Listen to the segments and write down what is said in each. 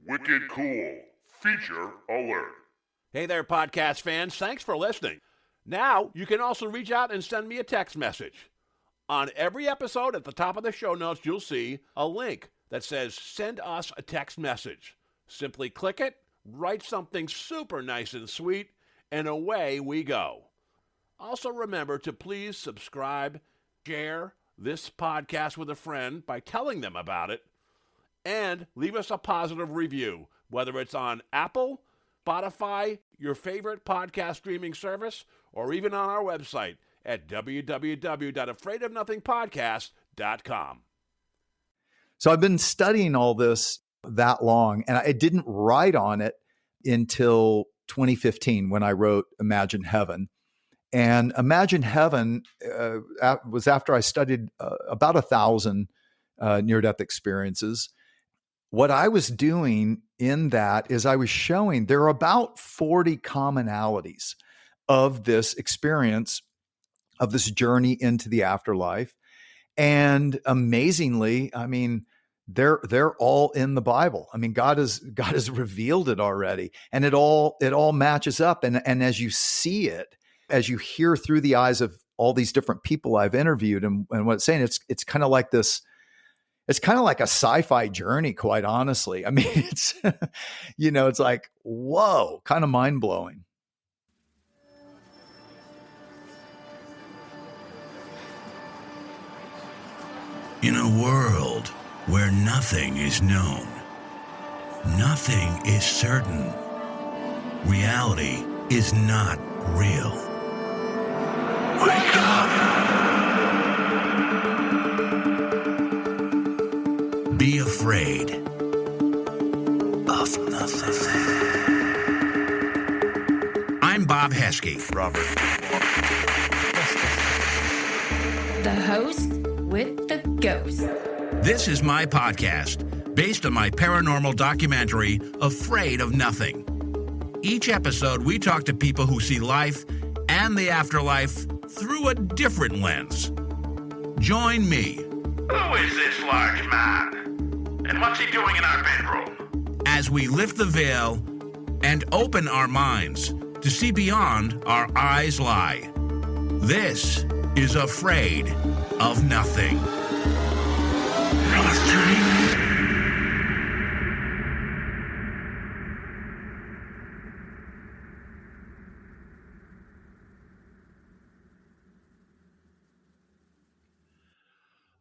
Wicked cool. Feature alert. Hey there, podcast fans. Thanks for listening. Now, you can also reach out and send me a text message. On every episode, at the top of the show notes, you'll see a link that says, send us a text message. Simply click it, write something super nice and sweet, and away we go. Also remember to please subscribe, share this podcast with a friend by telling them about it, and leave us a positive review, whether it's on Apple, Spotify, your favorite podcast streaming service, or even on our website at www.afraidofnothingpodcast.com. So I've been studying all this that long, and I didn't write on it until 2015 when I wrote Imagine Heaven. And Imagine Heaven was after I studied about 1,000 near-death experiences. What I was doing in that is I was showing there are about 40 commonalities of this experience, of this journey into the afterlife. And amazingly, I mean, they're all in the Bible. I mean, God has revealed it already, and it all matches up. And as you see it, as you hear through the eyes of all these different people I've interviewed, and what it's saying, it's kind of like this. It's kind of like a sci-fi journey, quite honestly. I mean, it's it's like, whoa, kind of mind blowing. In a world where nothing is known, nothing is certain, reality is not real. Wake up! Be afraid of nothing. I'm Bob Heskey. Robert. The host with the ghost. This is my podcast, based on my paranormal documentary, Afraid of Nothing. Each episode, we talk to people who see life and the afterlife through a different lens. Join me. Who is this large man? And what's he doing in our bedroom? As we lift the veil and open our minds to see beyond our eyes lie. This is Afraid of Nothing. Nothing.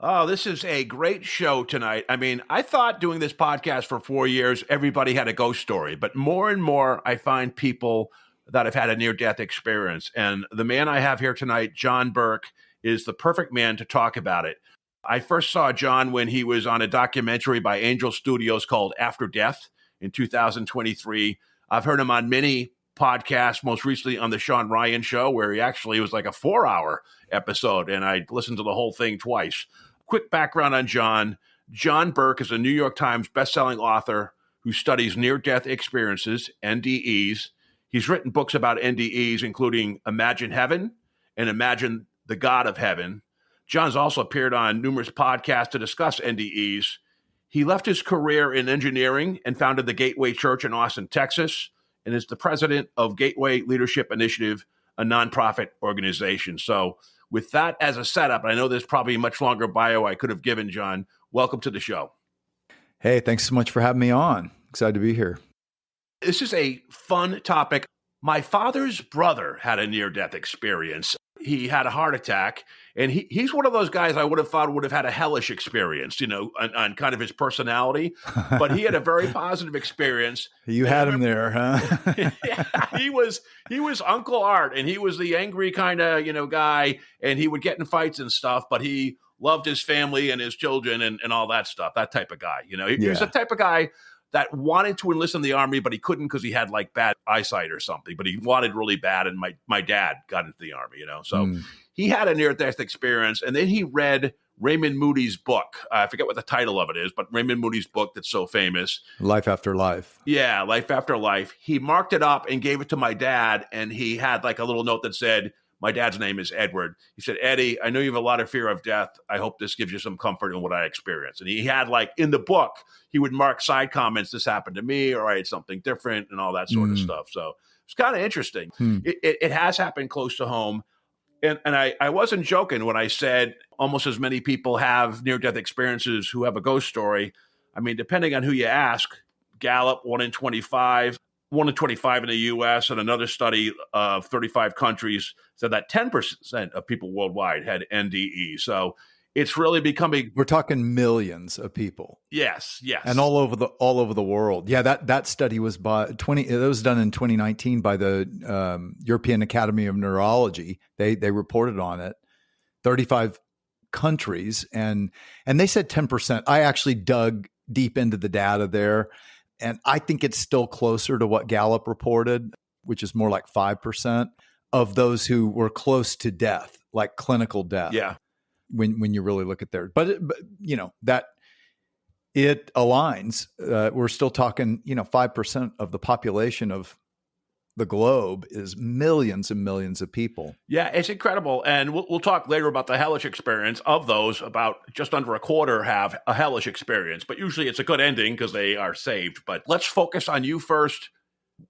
Oh, this is a great show tonight. I mean, I thought doing this podcast for 4 years, everybody had a ghost story, but more and more I find people that have had a near-death experience. And the man I have here tonight, John Burke, is the perfect man to talk about it. I first saw John when he was on a documentary by Angel Studios called After Death in 2023. I've heard him on many podcasts, most recently on the Sean Ryan Show, where he actually was like a 4-hour episode, and I listened to the whole thing twice. Quick background on John. John Burke is a New York Times bestselling author who studies near-death experiences, NDEs. He's written books about NDEs, including Imagine Heaven and Imagine the God of Heaven. John's also appeared on numerous podcasts to discuss NDEs. He left his career in engineering and founded the Gateway Church in Austin, Texas, and is the president of Gateway Leadership Initiative, a nonprofit organization. So with that as a setup, I know there's probably a much longer bio I could have given, John. Welcome to the show. Hey, thanks so much for having me on. Excited to be here. This is a fun topic. My father's brother had a near-death experience. He had a heart attack, and he's one of those guys I would have thought would have had a hellish experience, on kind of his personality. But he had a very positive experience. You had him there, huh? Yeah, he was Uncle Art, and he was the angry kind of, guy, and he would get in fights and stuff, but he loved his family and his children and all that stuff, that type of guy. He was the type of guy that wanted to enlist in the Army, but he couldn't because he had like bad eyesight or something, but he wanted really bad. And my dad got into the Army, so he had a near-death experience. And then he read Raymond Moody's book. I forget what the title of it is, but Raymond Moody's book that's so famous. Life After Life. Yeah, Life After Life. He marked it up and gave it to my dad. And he had like a little note that said, My dad's name is Edward. He said, Eddie, I know you have a lot of fear of death. I hope this gives you some comfort in what I experienced. And he had, like, in the book, he would mark side comments, this happened to me, or I had something different and all that sort of stuff. So it's kind of interesting. It has happened close to home. And I wasn't joking when I said almost as many people have near-death experiences who have a ghost story. I mean, depending on who you ask, Gallup, 1 in 25 in the U.S., and another study of 35 countries said that 10% of people worldwide had NDEs. So it's really becoming. We're talking millions of people. Yes, and all over the world. Yeah, that study was it was done in 2019 by the European Academy of Neurology. They reported on it, 35 countries, and they said 10%. I actually dug deep into the data there, and I think it's still closer to what Gallup reported, which is more like 5% of those who were close to death, like clinical death. Yeah. When you really look at there, but you know that it aligns. We're still talking, 5% of the population of the globe is millions and millions of people. Yeah, it's incredible. And we'll talk later about the hellish experience. Of those, about just under a quarter have a hellish experience, but usually it's a good ending because they are saved. But let's focus on you first.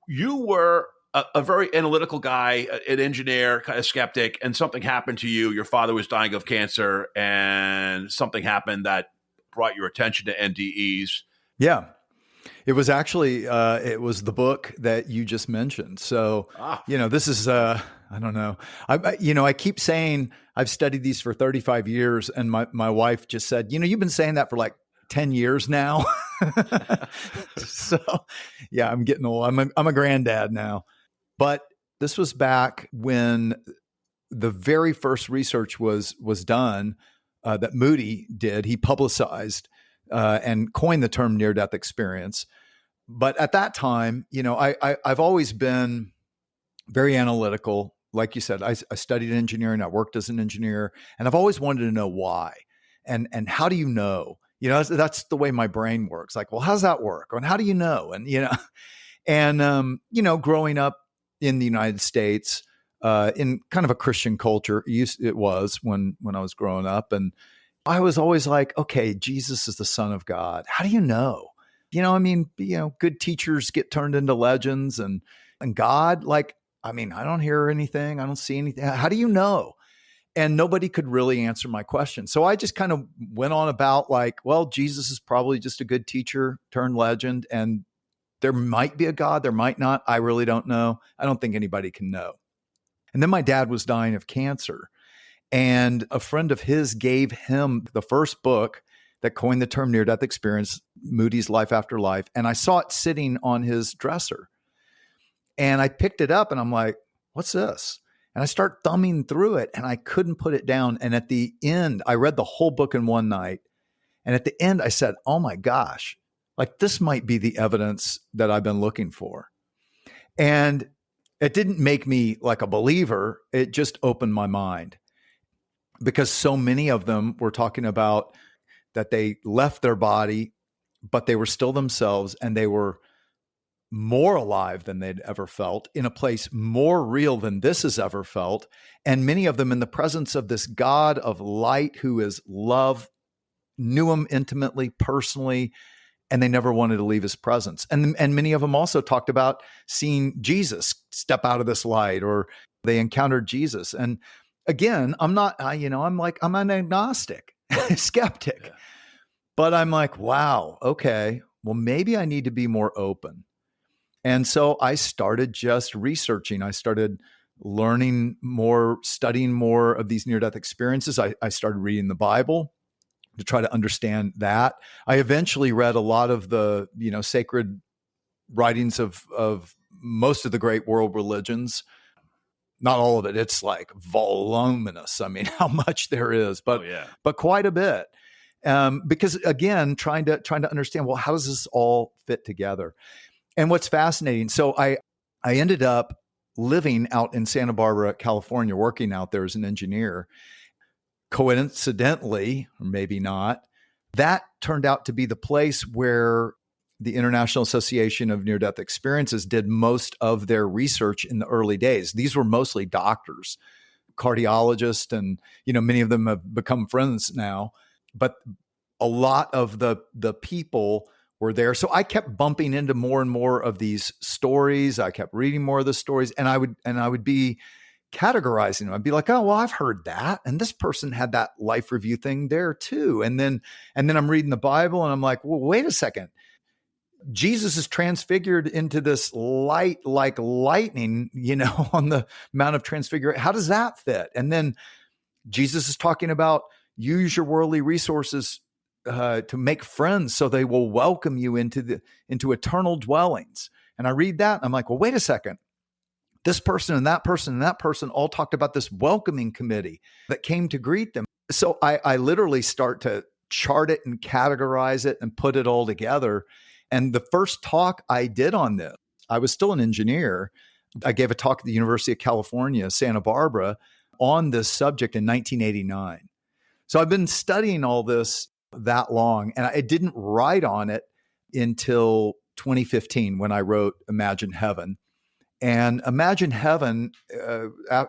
You were a very analytical guy, an engineer, kind of skeptic, and something happened to you. Your father was dying of cancer, and something happened that brought your attention to NDEs. Yeah. It was actually, it was the book that you just mentioned. So, this is, I don't know. I keep saying I've studied these for 35 years, and my wife just said, you've been saying that for like 10 years now. So, yeah, I'm getting old. I'm a granddad now. But this was back when the very first research was done that Moody did. He publicized and coined the term near-death experience. But at that time, I've always been very analytical. Like you said, I studied engineering. I worked as an engineer, and I've always wanted to know why. And how do you know? That's the way my brain works. Like, well, how's that work? And how do you know? And growing up in the United States, in kind of a Christian culture, it was when I was growing up, and I was always like, okay, Jesus is the Son of God. How do you know? Good teachers get turned into legends, and God, I don't hear anything. I don't see anything. How do you know? And nobody could really answer my question. So I just kind of went on about Jesus is probably just a good teacher turned legend, and there might be a God, there might not. I really don't know. I don't think anybody can know. And then my dad was dying of cancer, and a friend of his gave him the first book that coined the term near-death experience, Moody's Life After Life. And I saw it sitting on his dresser. And I picked it up and I'm like, what's this? And I start thumbing through it and I couldn't put it down. And at the end, I read the whole book in one night. And at the end, I said, oh my gosh, this might be the evidence that I've been looking for. And it didn't make me like a believer. It just opened my mind, because so many of them were talking about that they left their body, but they were still themselves, and they were more alive than they'd ever felt, in a place more real than this has ever felt. And many of them in the presence of this God of light who is love, knew him intimately, personally, and they never wanted to leave his presence. And many of them also talked about seeing Jesus step out of this light, or they encountered Jesus. And again, I'm not, I'm an agnostic, skeptic, yeah. But I'm like, wow, okay, well, maybe I need to be more open. And so I started just researching. I started learning more, studying more of these near-death experiences. I started reading the Bible to try to understand that. I eventually read a lot of the, sacred writings of most of the great world religions. Not all of it. It's like voluminous. I mean, how much there is, but quite a bit. Because again, trying to understand, well, how does this all fit together? And what's fascinating, so I ended up living out in Santa Barbara, California, working out there as an engineer. Coincidentally, or maybe not, that turned out to be the place where the International Association of Near-Death Experiences did most of their research in the early days. These were mostly doctors cardiologist, and, many of them have become friends now. But a lot of the people were there. So I kept bumping into more and more of these stories. I kept reading more of the stories, and I would be categorizing them. I'd be like, oh, well, I've heard that. And this person had that life review thing there too. And then I'm reading the Bible and I'm like, well, wait a second. Jesus is transfigured into this light like lightning, on the Mount of Transfiguration. How does that fit? And then Jesus is talking about use your worldly resources to make friends so they will welcome you into eternal dwellings. And I read that and I'm like, well, wait a second. This person and that person and that person all talked about this welcoming committee that came to greet them. So I literally start to chart it and categorize it and put it all together. And the first talk I did on this, I was still an engineer. I gave a talk at the University of California, Santa Barbara, on this subject in 1989. So I've been studying all this that long, and I didn't write on it until 2015 when I wrote Imagine Heaven. And Imagine Heaven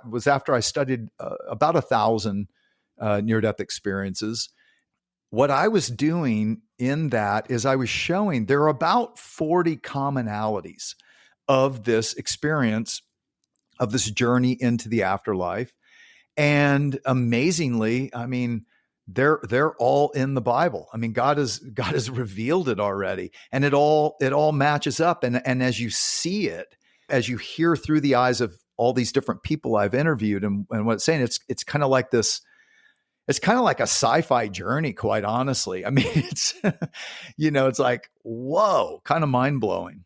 was after I studied about 1,000 near-death experiences. What I was doing in that is I was showing there are about 40 commonalities of this experience, of this journey into the afterlife. And amazingly, I mean, they're all in the Bible. I mean, God has revealed it already, and it all matches up. And as you see it, as you hear through the eyes of all these different people I've interviewed, and what it's saying, it's kind of like this. It's kind of like a sci-fi journey, quite honestly. I mean, it's, it's like, whoa, kind of mind-blowing.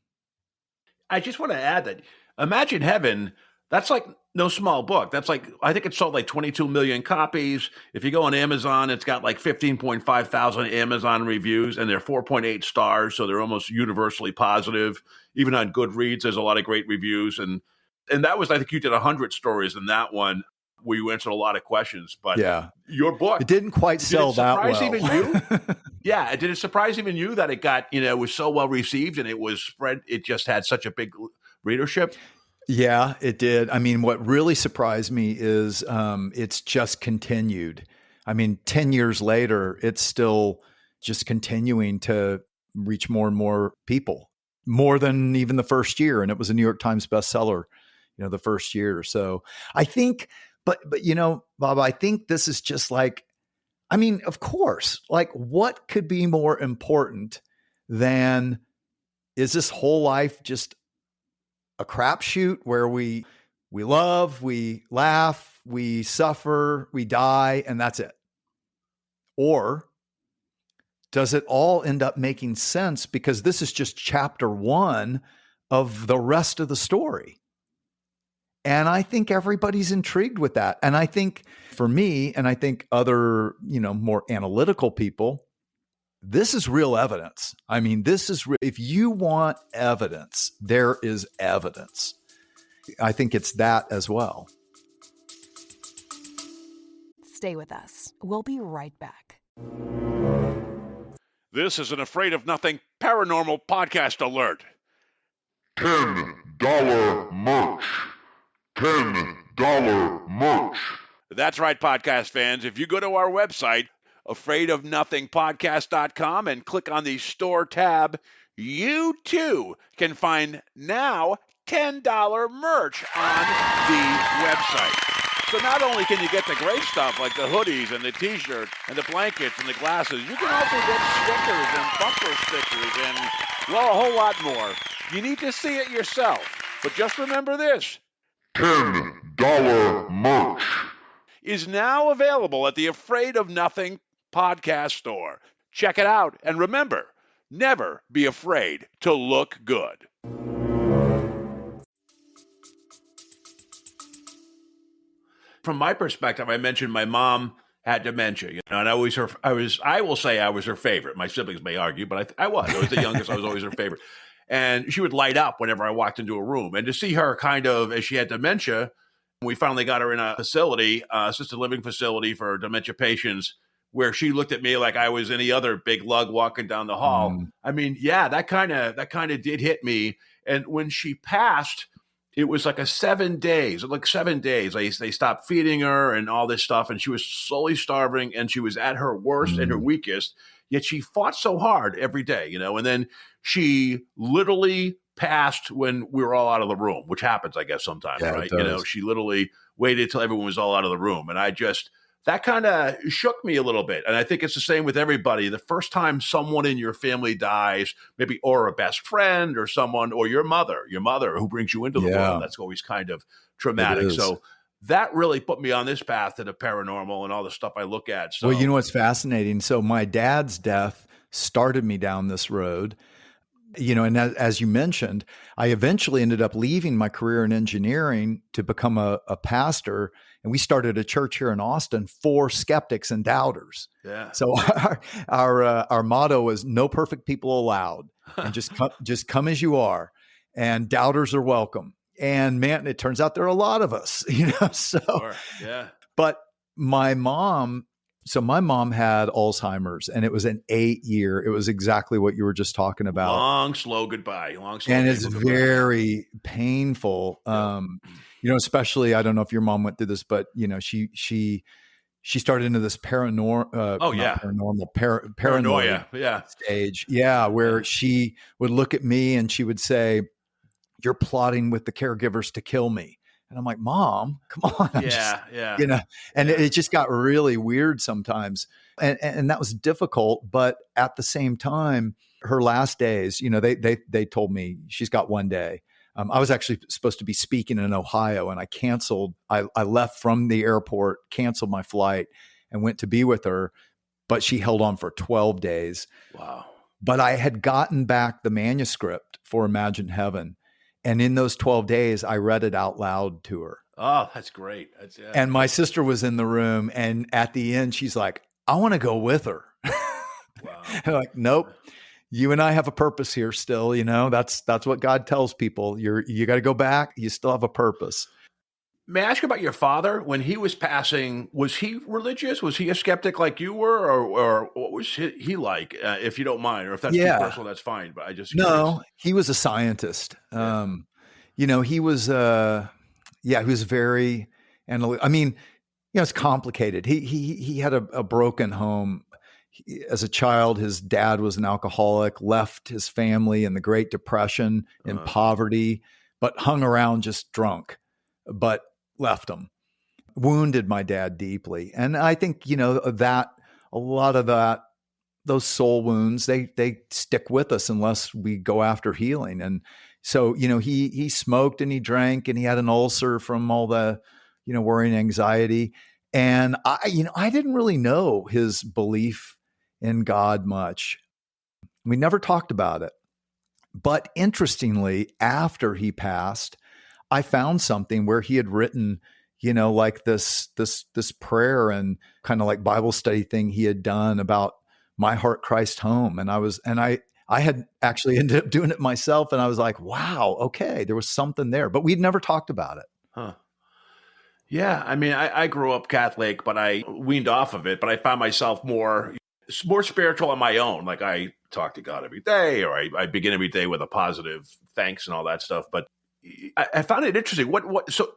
I just want to add that Imagine Heaven, that's like no small book. That's like, I think it sold like 22 million copies. If you go on Amazon, it's got like 15.5 thousand Amazon reviews, and they're 4.8 stars. So they're almost universally positive. Even on Goodreads, there's a lot of great reviews. And that was, I think you did 100 stories in that one, where you answered a lot of questions. But yeah, your book, it didn't quite sell that well. Even you? Yeah, did it surprise even you that it got, it was so well received and it was spread? It just had such a big readership. Yeah, it did. I mean, what really surprised me is it's just continued. I mean, 10 years later, it's still just continuing to reach more and more people, more than even the first year. And it was a New York Times bestseller, the first year. So I think, but Bob, I think this is just like, I mean, of course, like what could be more important than, is this whole life just a crapshoot where we love, we laugh, we suffer, we die, and that's it? Or does it all end up making sense because this is just chapter one of the rest of the story? And I think everybody's intrigued with that. And I think for me, and I think other, more analytical people, this is real evidence. I mean, if you want evidence, there is evidence. I think it's that as well. Stay with us. We'll be right back. This is an Afraid of Nothing paranormal podcast alert. $10 merch. $10 merch. That's right, podcast fans. If you go to our website, afraidofnothingpodcast.com, and click on the store tab, you too can find now $10 merch on the website. So not only can you get the great stuff like the hoodies and the t-shirt and the blankets and the glasses, you can also get stickers and bumper stickers and, well, a whole lot more. You need to see it yourself. But just remember this. $10 merch is now available at the Afraid of Nothing podcast store. Check it out. And remember, never be afraid to look good. From my perspective, I mentioned my mom had dementia, and I will say I was her favorite. My siblings may argue, but I was the youngest. I was always her favorite. And she would light up whenever I walked into a room. And to see her kind of, as she had dementia, we finally got her in a facility, assisted living facility for dementia patients, where she looked at me like I was any other big lug walking down the hall. I mean, yeah, that kind of did hit me. And when she passed, it was like 7 days, like 7 days. They stopped feeding her and all this stuff. And she was slowly starving and she was at her worst and her weakest. Yet she fought so hard every day, and then she literally passed when we were all out of the room, which happens, I guess, sometimes, Yeah, right? it does. She literally waited till everyone was all out of the room. And that kind of shook me a little bit. And I think it's the same with everybody. The first time someone in your family dies, maybe, or a best friend or someone, or your mother who brings you into the world, that's always kind of traumatic. So that really put me on this path to the paranormal and all the stuff I look at. So, well, you know what's fascinating? So my dad's death started me down this road. And as you mentioned, I eventually ended up leaving my career in engineering to become a pastor. And we started a church here in Austin for skeptics and doubters. Yeah. So our motto is no perfect people allowed, and just come as you are, and doubters are welcome. And man, it turns out there are a lot of us, so, Sure. Yeah. but my mom had Alzheimer's, and it was an 8-year. It was exactly what you were just talking about. Long, slow goodbye. And it's very painful. Especially, I don't know if your mom went through this, but she started into this paranoia stage. Yeah. Where she would look at me and she would say, "You're plotting with the caregivers to kill me." And I'm like, "Mom, come on." It just got really weird sometimes. And that was difficult. But at the same time, her last days, they told me she's got one day. I was actually supposed to be speaking in Ohio, and I canceled. I left from the airport, canceled my flight, and went to be with her. But she held on for 12 days. Wow. But I had gotten back the manuscript for Imagine Heaven. And in those 12 days, I read it out loud to her. Oh, that's great. And my sister was in the room. And at the end, she's like, "I want to go with her." Wow. I'm like, "Nope. You and I have a purpose here still. That's what God tells people. You got to go back. You still have a purpose." May I ask you about your father? When he was passing, was he religious? Was he a skeptic like you were, or what was he like? If you don't mind, or if that's too personal, that's fine. But I just no, he was a scientist. Yeah. He was he was very analytical. I mean, it's complicated. He had a broken home. As a child, his dad was an alcoholic, left his family in the Great Depression in poverty, but hung around just drunk, but left him. Wounded my dad deeply. And I think, that a lot of those soul wounds, they stick with us unless we go after healing. And so, he smoked and he drank and he had an ulcer from all the, worry and anxiety. And I didn't really know his belief in God much. We never talked about it. But interestingly, after he passed, I found something where he had written, like this prayer and kind of like Bible study thing he had done about my heart, Christ home. And I had actually ended up doing it myself. And I was like, wow, okay, there was something there, but we'd never talked about it. Huh. Yeah. I mean, I grew up Catholic, but I weaned off of it, but I found myself more spiritual on my own. Like I talk to God every day, or I begin every day with a positive thanks and all that stuff. But I found it interesting.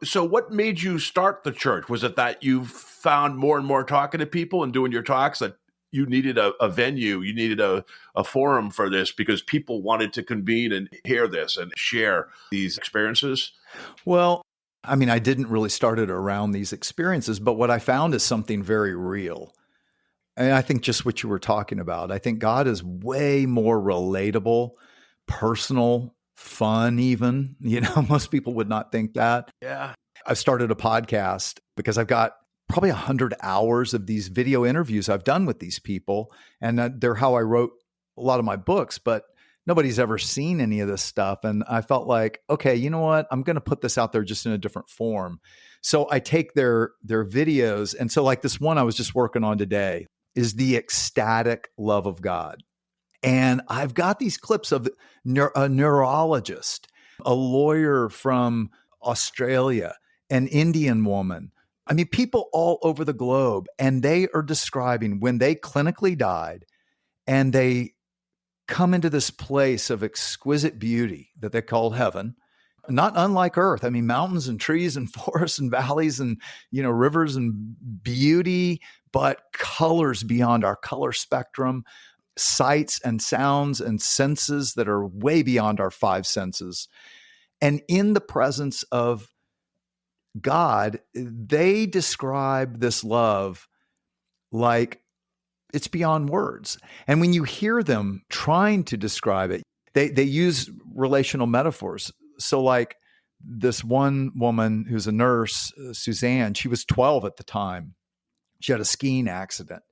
So what made you start the church? Was it that you found more and more talking to people and doing your talks that you needed a venue, you needed a forum for this because people wanted to convene and hear this and share these experiences? Well, I mean, I didn't really start it around these experiences, but what I found is something very real. And I think just what you were talking about, I think God is way more relatable, personal, fun even. Most people would not think that. Yeah. I've started a podcast because I've got probably 100 hours of these video interviews I've done with these people. And they're how I wrote a lot of my books, but nobody's ever seen any of this stuff. And I felt like, okay, you know what? I'm going to put this out there just in a different form. So I take their videos. And so like this one I was just working on today is the ecstatic love of God. And I've got these clips of a neurologist, a lawyer from Australia, an Indian woman. I mean, people all over the globe. And they are describing when they clinically died and they come into this place of exquisite beauty that they call heaven. not unlike Earth. I mean, mountains and trees and forests and valleys and, rivers and beauty, but colors beyond our color spectrum, sights and sounds and senses that are way beyond our five senses. And in the presence of God, they describe this love like it's beyond words. And when you hear them trying to describe it, they use relational metaphors. So like this one woman who's a nurse, Suzanne, she was 12 at the time. She had a skiing accident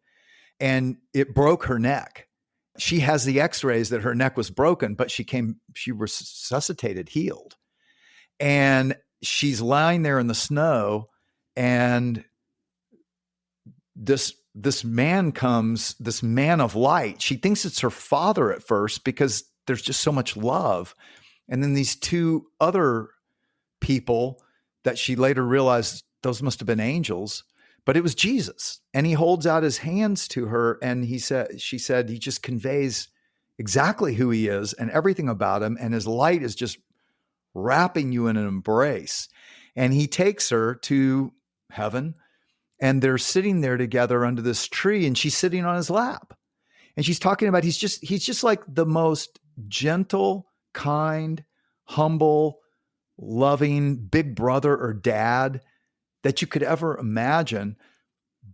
and it broke her neck. She has the x-rays that her neck was broken, but she resuscitated, healed. And she's lying there in the snow, and this man comes, this man of light. She thinks it's her father at first because there's just so much love. And then these two other people that she later realized those must have been angels, but it was Jesus. And he holds out his hands to her, and she said he just conveys exactly who he is and everything about him, and his light is just wrapping you in an embrace. And he takes her to heaven, and they're sitting there together under this tree, and she's sitting on his lap. And she's talking about he's just like the most gentle, kind, humble, loving big brother or dad that you could ever imagine,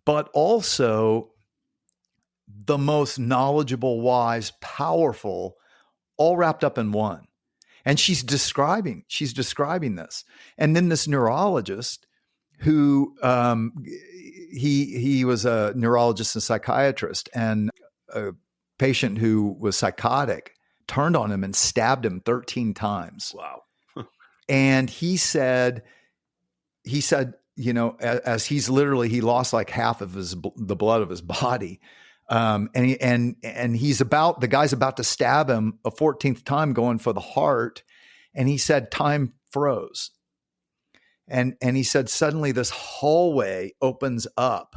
but also the most knowledgeable, wise, powerful, all wrapped up in one. And she's describing this. And then this neurologist who he was a neurologist and psychiatrist, and a patient who was psychotic turned on him and stabbed him 13 times. Wow. And he said, as he lost like half of the blood of his body. And the guy's about to stab him a 14th time, going for the heart. And he said, time froze. And he said, suddenly this hallway opens up.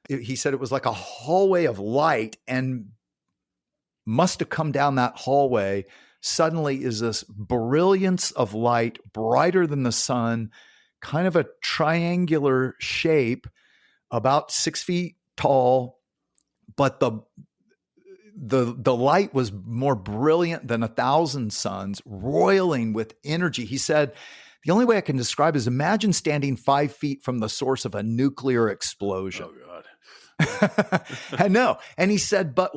He said it was like a hallway of light, and must have come down that hallway. Suddenly is this brilliance of light, brighter than the sun, kind of a triangular shape, about 6 feet tall, but the light was more brilliant than 1,000 suns, roiling with energy. He said, the only way I can describe is imagine standing 5 feet from the source of a nuclear explosion. Oh God. I know. And he said, but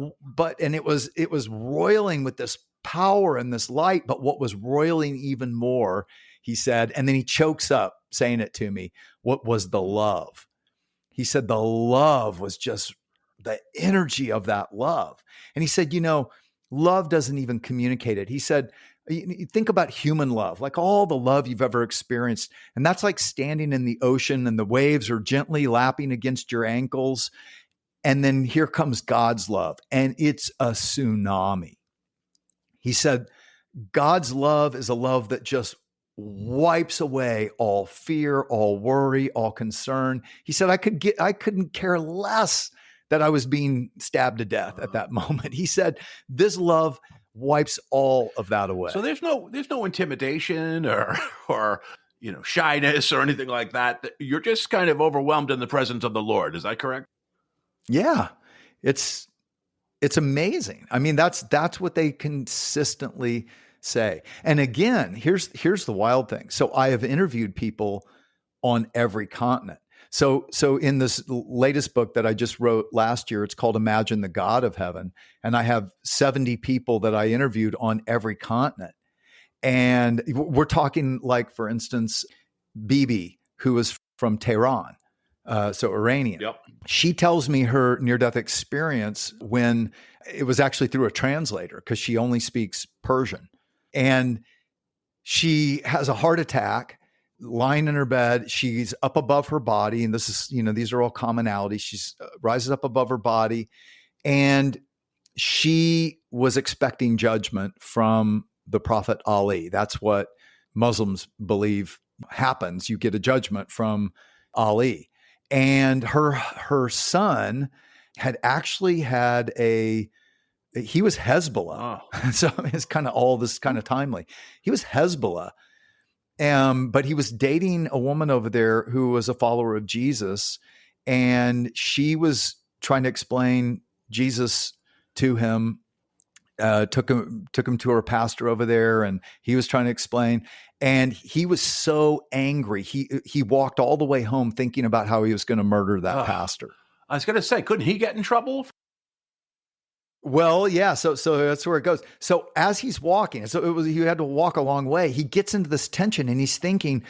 it was roiling with this power and this light, but what was roiling even more, he said, and then he chokes up saying it to me, what was the love? He said, the love was just the energy of that love. And he said, love doesn't even communicate it. He said, you think about human love, like all the love you've ever experienced. And that's like standing in the ocean and the waves are gently lapping against your ankles. And then here comes God's love, and it's a tsunami. He said, God's love is a love that just wipes away all fear, all worry, all concern. He said, I couldn't care less that I was being stabbed to death at that moment. He said, this love wipes all of that away. So there's no intimidation or shyness or anything like that. You're just kind of overwhelmed in the presence of the Lord. Is that correct? Yeah. It's amazing. I mean, that's what they consistently say. And again, here's the wild thing. So I have interviewed people on every continent. So in this latest book that I just wrote last year, it's called Imagine the God of Heaven. And I have 70 people that I interviewed on every continent. And we're talking like, for instance, Bibi, who was from Tehran, so Iranian. Yep. She tells me her near-death experience when it was actually through a translator, because she only speaks Persian. And she has a heart attack, lying in her bed. She's up above her body. And this is, these are all commonalities. She's rises up above her body. And she was expecting judgment from the Prophet Ali. That's what Muslims believe happens. You get a judgment from Ali. And her son had actually he was Hezbollah. Oh. So it's kind of all this kind of timely. He was Hezbollah. But he was dating a woman over there who was a follower of Jesus, and she was trying to explain Jesus to him. Took him to her pastor over there, and he was trying to explain. And he was so angry. He walked all the way home thinking about how he was going to murder that pastor. I was going to say, couldn't he get in trouble? Well, yeah. So that's where it goes. So as he's walking, he had to walk a long way. He gets into this tension, and he's thinking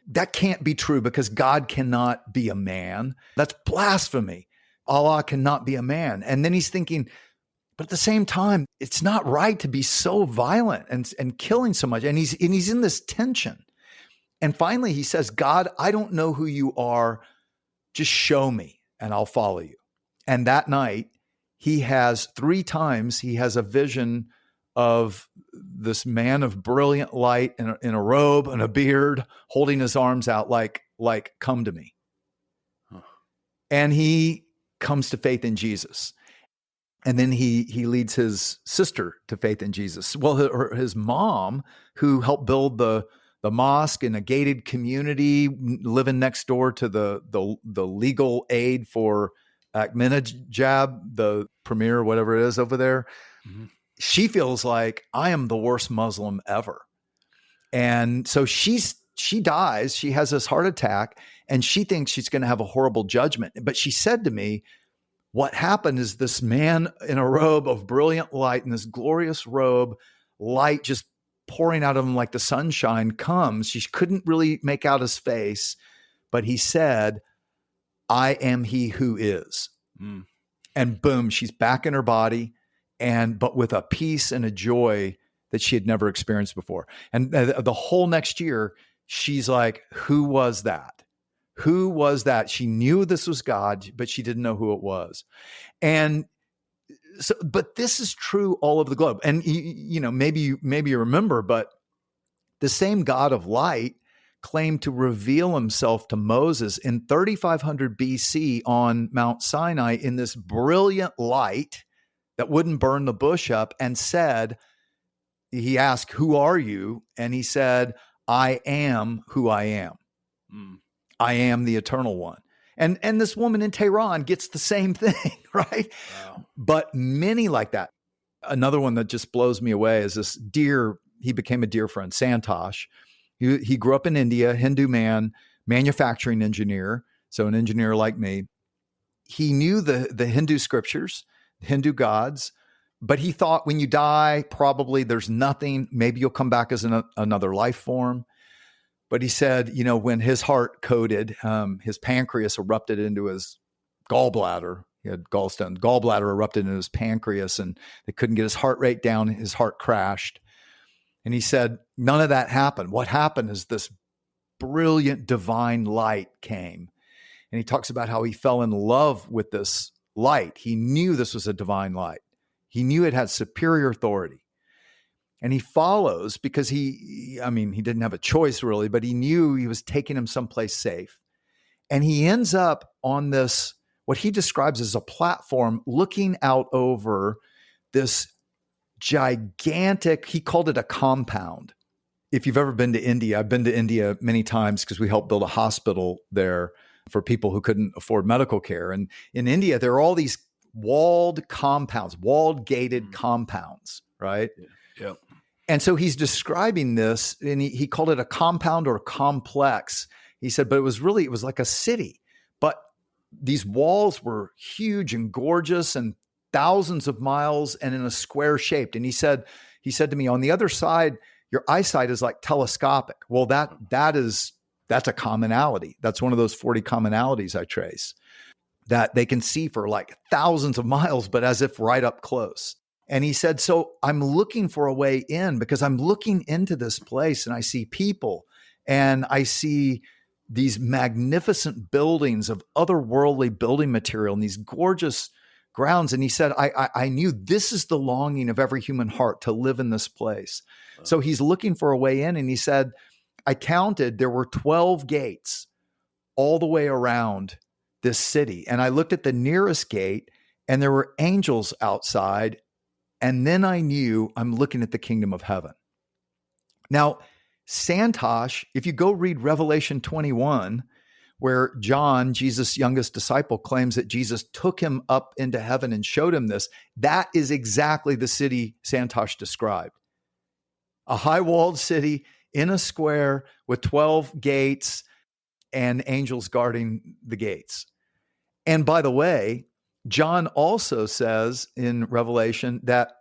that can't be true because God cannot be a man. That's blasphemy. Allah cannot be a man. And then he's thinking, but at the same time, it's not right to be so violent and killing so much. And he's in this tension. And finally he says, God, I don't know who you are. Just show me and I'll follow you. And that night he has 3 times, he has a vision of this man of brilliant light in a robe and a beard, holding his arms out like come to me. And he comes to faith in Jesus. And then he leads his sister to faith in Jesus. Well, his mom, who helped build the mosque in a gated community, living next door to the legal aid for Ahmadinejad, the premier, whatever it is over there. Mm-hmm. She feels like I am the worst Muslim ever. And so she dies. She has this heart attack, and she thinks she's going to have a horrible judgment. But she said to me, what happened is this man in a robe of brilliant light, in this glorious robe, light just pouring out of him like the sunshine comes. She couldn't really make out his face, but he said, I am he who is. Mm. And boom, she's back in her body, but with a peace and a joy that she had never experienced before. And the whole next year, she's like, who was that? Who was that? She knew this was God, but she didn't know who it was. And so, but this is true all over the globe. And maybe you remember, but the same God of light claimed to reveal himself to Moses in 3500 BC on Mount Sinai in this brilliant light that wouldn't burn the bush up, and he asked, who are you? And he said, I am who I am. Mm. I am the eternal one. And this woman in Tehran gets the same thing, right? Wow. But many like that. Another one that just blows me away is this he became a dear friend, Santosh. He grew up in India, Hindu man, manufacturing engineer, so an engineer like me. He knew the Hindu scriptures, Hindu gods, but he thought when you die, probably there's nothing. Maybe you'll come back as another life form. But he said, when his heart coded, his pancreas erupted into his gallbladder. He had gallstone. Gallbladder erupted into his pancreas, and they couldn't get his heart rate down. His heart crashed. And he said, none of that happened. What happened is this brilliant divine light came. And he talks about how he fell in love with this light. He knew this was a divine light. He knew it had superior authority. And he follows because he didn't have a choice really, but he knew he was taking him someplace safe. And he ends up on this, what he describes as a platform, looking out over this gigantic, he called it a compound. If you've ever been to India, I've been to India many times because we helped build a hospital there for people who couldn't afford medical care. And in India, there are all these walled compounds, walled gated compounds, right? Yeah. And so he's describing this, and he called it a compound or complex. He said, but it was like a city. But these walls were huge and gorgeous and thousands of miles and in a square shaped. And he said to me, on the other side, your eyesight is like telescopic. Well, that's a commonality. That's one of those 40 commonalities I trace, that they can see for like thousands of miles, but as if right up close. And he said, so I'm looking for a way in because I'm looking into this place and I see people and I see these magnificent buildings of otherworldly building material and these gorgeous grounds. And he said, I knew this is the longing of every human heart to live in this place. Wow. So he's looking for a way in. And he said, I counted, there were 12 gates all the way around this city. And I looked at the nearest gate and there were angels outside. And then I knew I'm looking at the kingdom of heaven. Now, Santosh, if you go read Revelation 21, where John, Jesus' youngest disciple, claims that Jesus took him up into heaven and showed him this, that is exactly the city Santosh described. A high-walled city in a square with 12 gates and angels guarding the gates. And by the way, John also says in Revelation that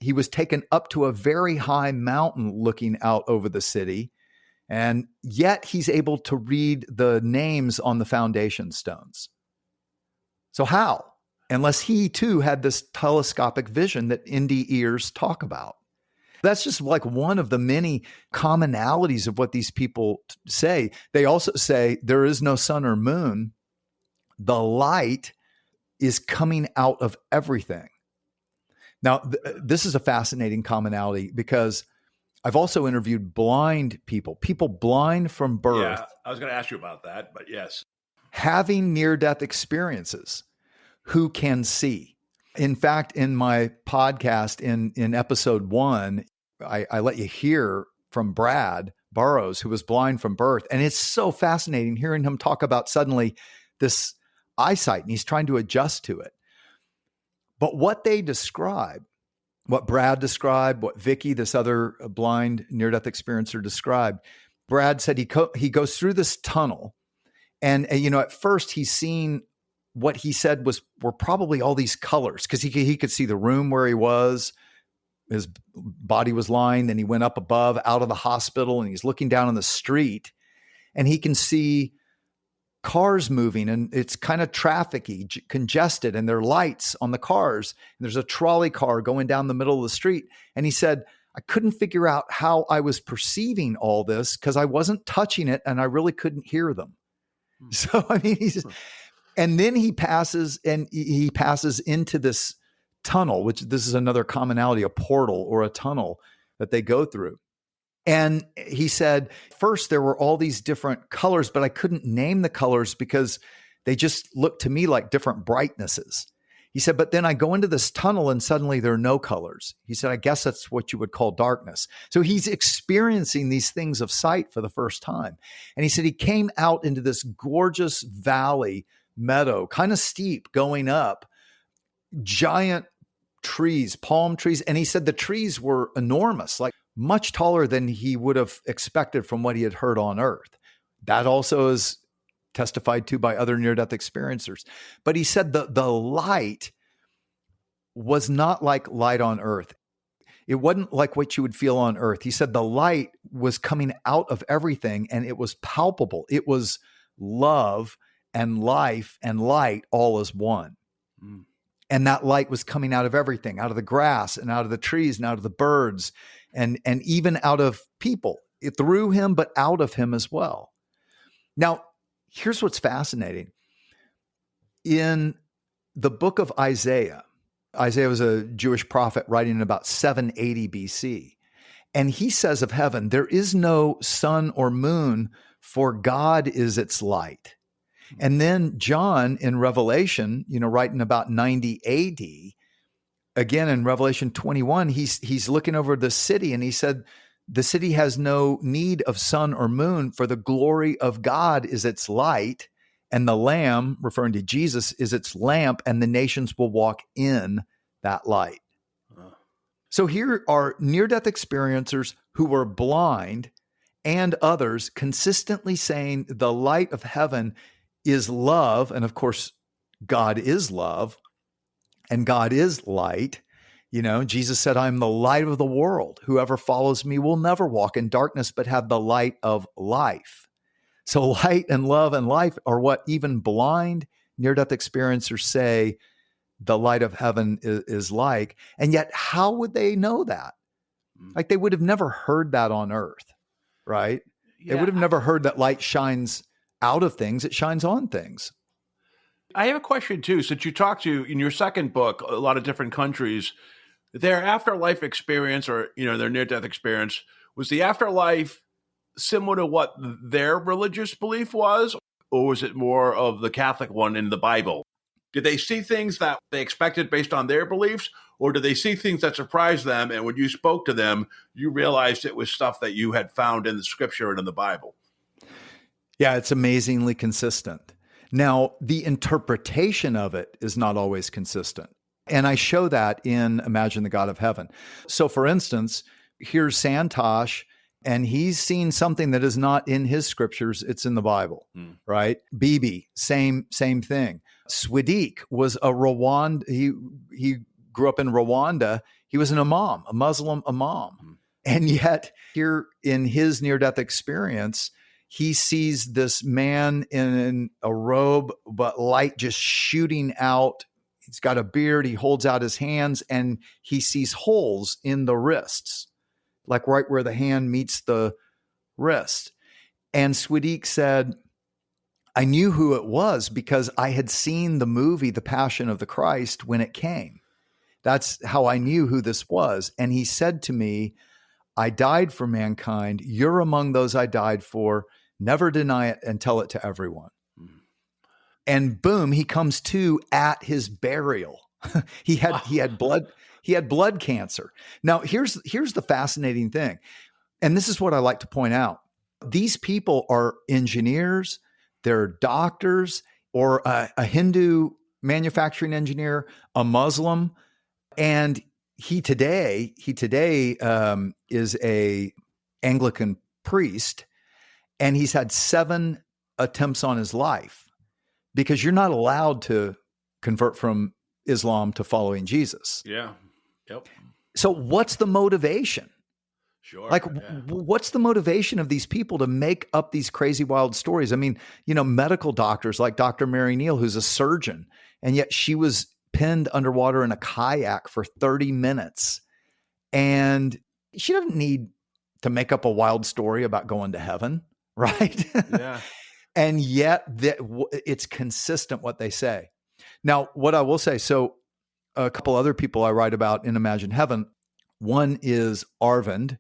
he was taken up to a very high mountain looking out over the city, and yet he's able to read the names on the foundation stones. So how? Unless he too had this telescopic vision that NDEs talk about. That's just like one of the many commonalities of what these people say. They also say there is no sun or moon. The light is coming out of everything. Now, this is a fascinating commonality because I've also interviewed blind people blind from birth. Yeah, I was going to ask you about that, but yes. Having near-death experiences who can see. In fact, in my podcast, in episode 1, I let you hear from Brad Burrows, who was blind from birth. And it's so fascinating hearing him talk about suddenly this eyesight, and he's trying to adjust to it. But what they describe, what Brad described, what Vicky, this other blind near-death experiencer, described, Brad said he goes through this tunnel, and at first he's seen what he said were probably all these colors, because he could see the room where he was, his body was lying, then he went up above out of the hospital, and he's looking down on the street, and he can see cars moving, and it's kind of trafficy, congested, and there are lights on the cars. And there's a trolley car going down the middle of the street. And he said, I couldn't figure out how I was perceiving all this because I wasn't touching it and I really couldn't hear them. So, I mean, and then he passes into this tunnel, which this is another commonality, a portal or a tunnel that they go through. And he said, first, there were all these different colors, but I couldn't name the colors because they just looked to me like different brightnesses. He said, but then I go into this tunnel and suddenly there are no colors. He said, I guess that's what you would call darkness. So he's experiencing these things of sight for the first time. And he said he came out into this gorgeous valley meadow, kind of steep going up, giant trees, palm trees. And he said the trees were enormous, like much taller than he would have expected from what he had heard on earth. That also is testified to by other near-death experiencers. But he said the light was not like light on earth. It wasn't like what you would feel on earth. He said the light was coming out of everything and it was palpable. It was love and life and light all as one. Mm. And that light was coming out of everything, out of the grass and out of the trees and out of the birds and even out of people, through him, but out of him as well. Now, here's what's fascinating. In the book of Isaiah was a Jewish prophet writing in about 780 BC. And he says of heaven, there is no sun or moon, for God is its light. And then John in Revelation, writing about 90 AD, again in Revelation 21, he's looking over the city and he said, the city has no need of sun or moon, for the glory of God is its light, and the Lamb, referring to Jesus, is its lamp, and the nations will walk in that light. So here are near-death experiencers who were blind and others consistently saying the light of heaven is love. And of course, God is love and God is light. Jesus said, I'm the light of the world. Whoever follows me will never walk in darkness, but have the light of life. So light and love and life are what even blind near-death experiencers say the light of heaven is like. And yet, how would they know that? Like they would have never heard that on earth, right? Yeah. They would have never heard that light shines out of things. It shines on things. I have a question too. Since you talked to, in your second book, a lot of different countries, their afterlife experience or, their near-death experience, was the afterlife similar to what their religious belief was? Or was it more of the Catholic one in the Bible? Did they see things that they expected based on their beliefs, or did they see things that surprised them? And when you spoke to them, you realized it was stuff that you had found in the scripture and in the Bible? Yeah, it's amazingly consistent. Now, the interpretation of it is not always consistent. And I show that in Imagine the God of Heaven. So, for instance, here's Santosh, and he's seen something that is not in his scriptures. It's in the Bible, right? Bibi, same thing. Swadik was a Rwanda. He grew up in Rwanda. He was an imam, a Muslim imam. And yet here in his near-death experience, he sees this man in a robe, but light just shooting out. He's got a beard. He holds out his hands and he sees holes in the wrists, like right where the hand meets the wrist. And Swadik said, I knew who it was because I had seen the movie, The Passion of the Christ, when it came. That's how I knew who this was. And he said to me, I died for mankind. You're among those I died for. Never deny it and tell it to everyone. And boom, he comes to at his burial. he had blood cancer. Now, here's the fascinating thing. And this is what I like to point out. These people are engineers, they're doctors, or a Hindu manufacturing engineer, a Muslim, and he today is a Anglican priest, and he's had 7 attempts on his life because you're not allowed to convert from Islam to following Jesus. Yeah. Yep. So what's the motivation? Sure. Like, what's the motivation of these people to make up these crazy, wild stories? I mean, medical doctors like Dr. Mary Neal, who's a surgeon, and yet she was pinned underwater in a kayak for 30 minutes. And she doesn't need to make up a wild story about going to heaven, right? Yeah. And yet it's consistent what they say. Now, what I will say, so a couple other people I write about in Imagine Heaven, one is Arvind.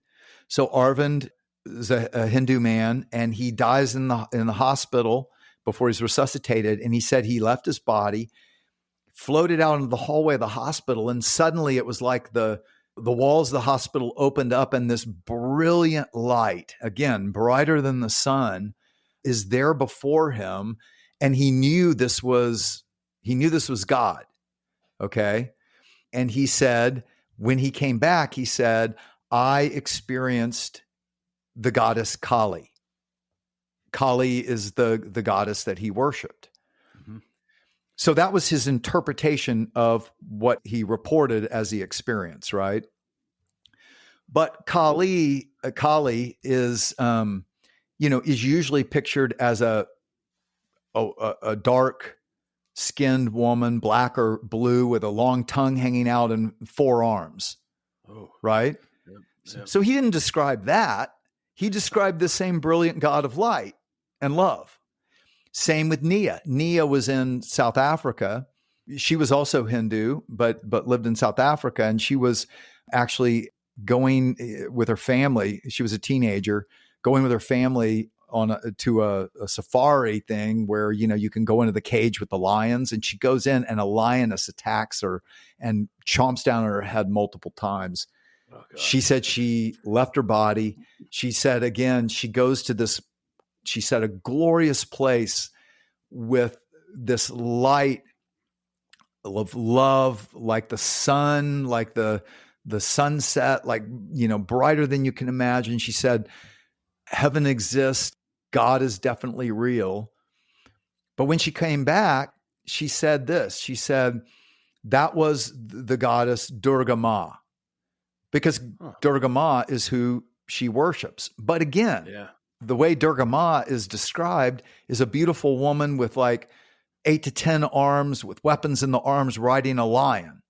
So Arvind is a Hindu man, and he dies in the hospital before he's resuscitated. And he said he left his body, floated out into the hallway of the hospital, and suddenly it was like the walls of the hospital opened up, and this brilliant light, again, brighter than the sun, is there before him. And he knew this was God. Okay. And he said, when he came back, he said, I experienced the goddess Kali. Kali is the goddess that he worshiped. Mm-hmm. So that was his interpretation of what he reported as the experience, right? But Kali is, is usually pictured as a dark skinned woman, black or blue, with a long tongue hanging out and 4 arms. Oh, right. Yep. So he didn't describe that. He described the same brilliant God of light and love. Same with Nia. Nia was in South Africa. She was also Hindu, but lived in South Africa. And she was actually going with her family. She was a teenager going with her family to a safari thing where, you can go into the cage with the lions, and she goes in and a lioness attacks her and chomps down on her head multiple times. Oh, she said she left her body. She said, again, she goes to this, she said, a glorious place with this light of love, like the sun, like the sunset, like, brighter than you can imagine. She said, heaven exists. God is definitely real. But when she came back, she said this. She said, that was the goddess Durga Ma, because Durga Ma is who she worships. But again, the way Durga Ma is described is a beautiful woman with like 8 to 10 arms, with weapons in the arms, riding a lion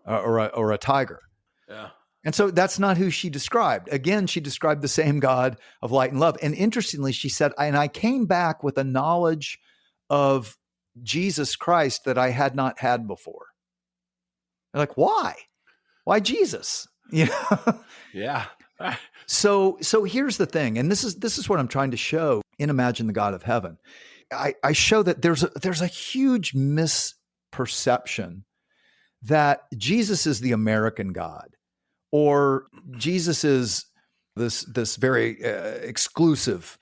or a tiger. Yeah. And so that's not who she described. Again, she described the same God of light and love. And interestingly, she said, and I came back with a knowledge of Jesus Christ that I had not had before. They're like, why? Why Jesus? Yeah. So here's the thing. And this is what I'm trying to show in Imagine the God of Heaven. I show that there's a huge perception that Jesus is the American God, or Jesus is this very exclusive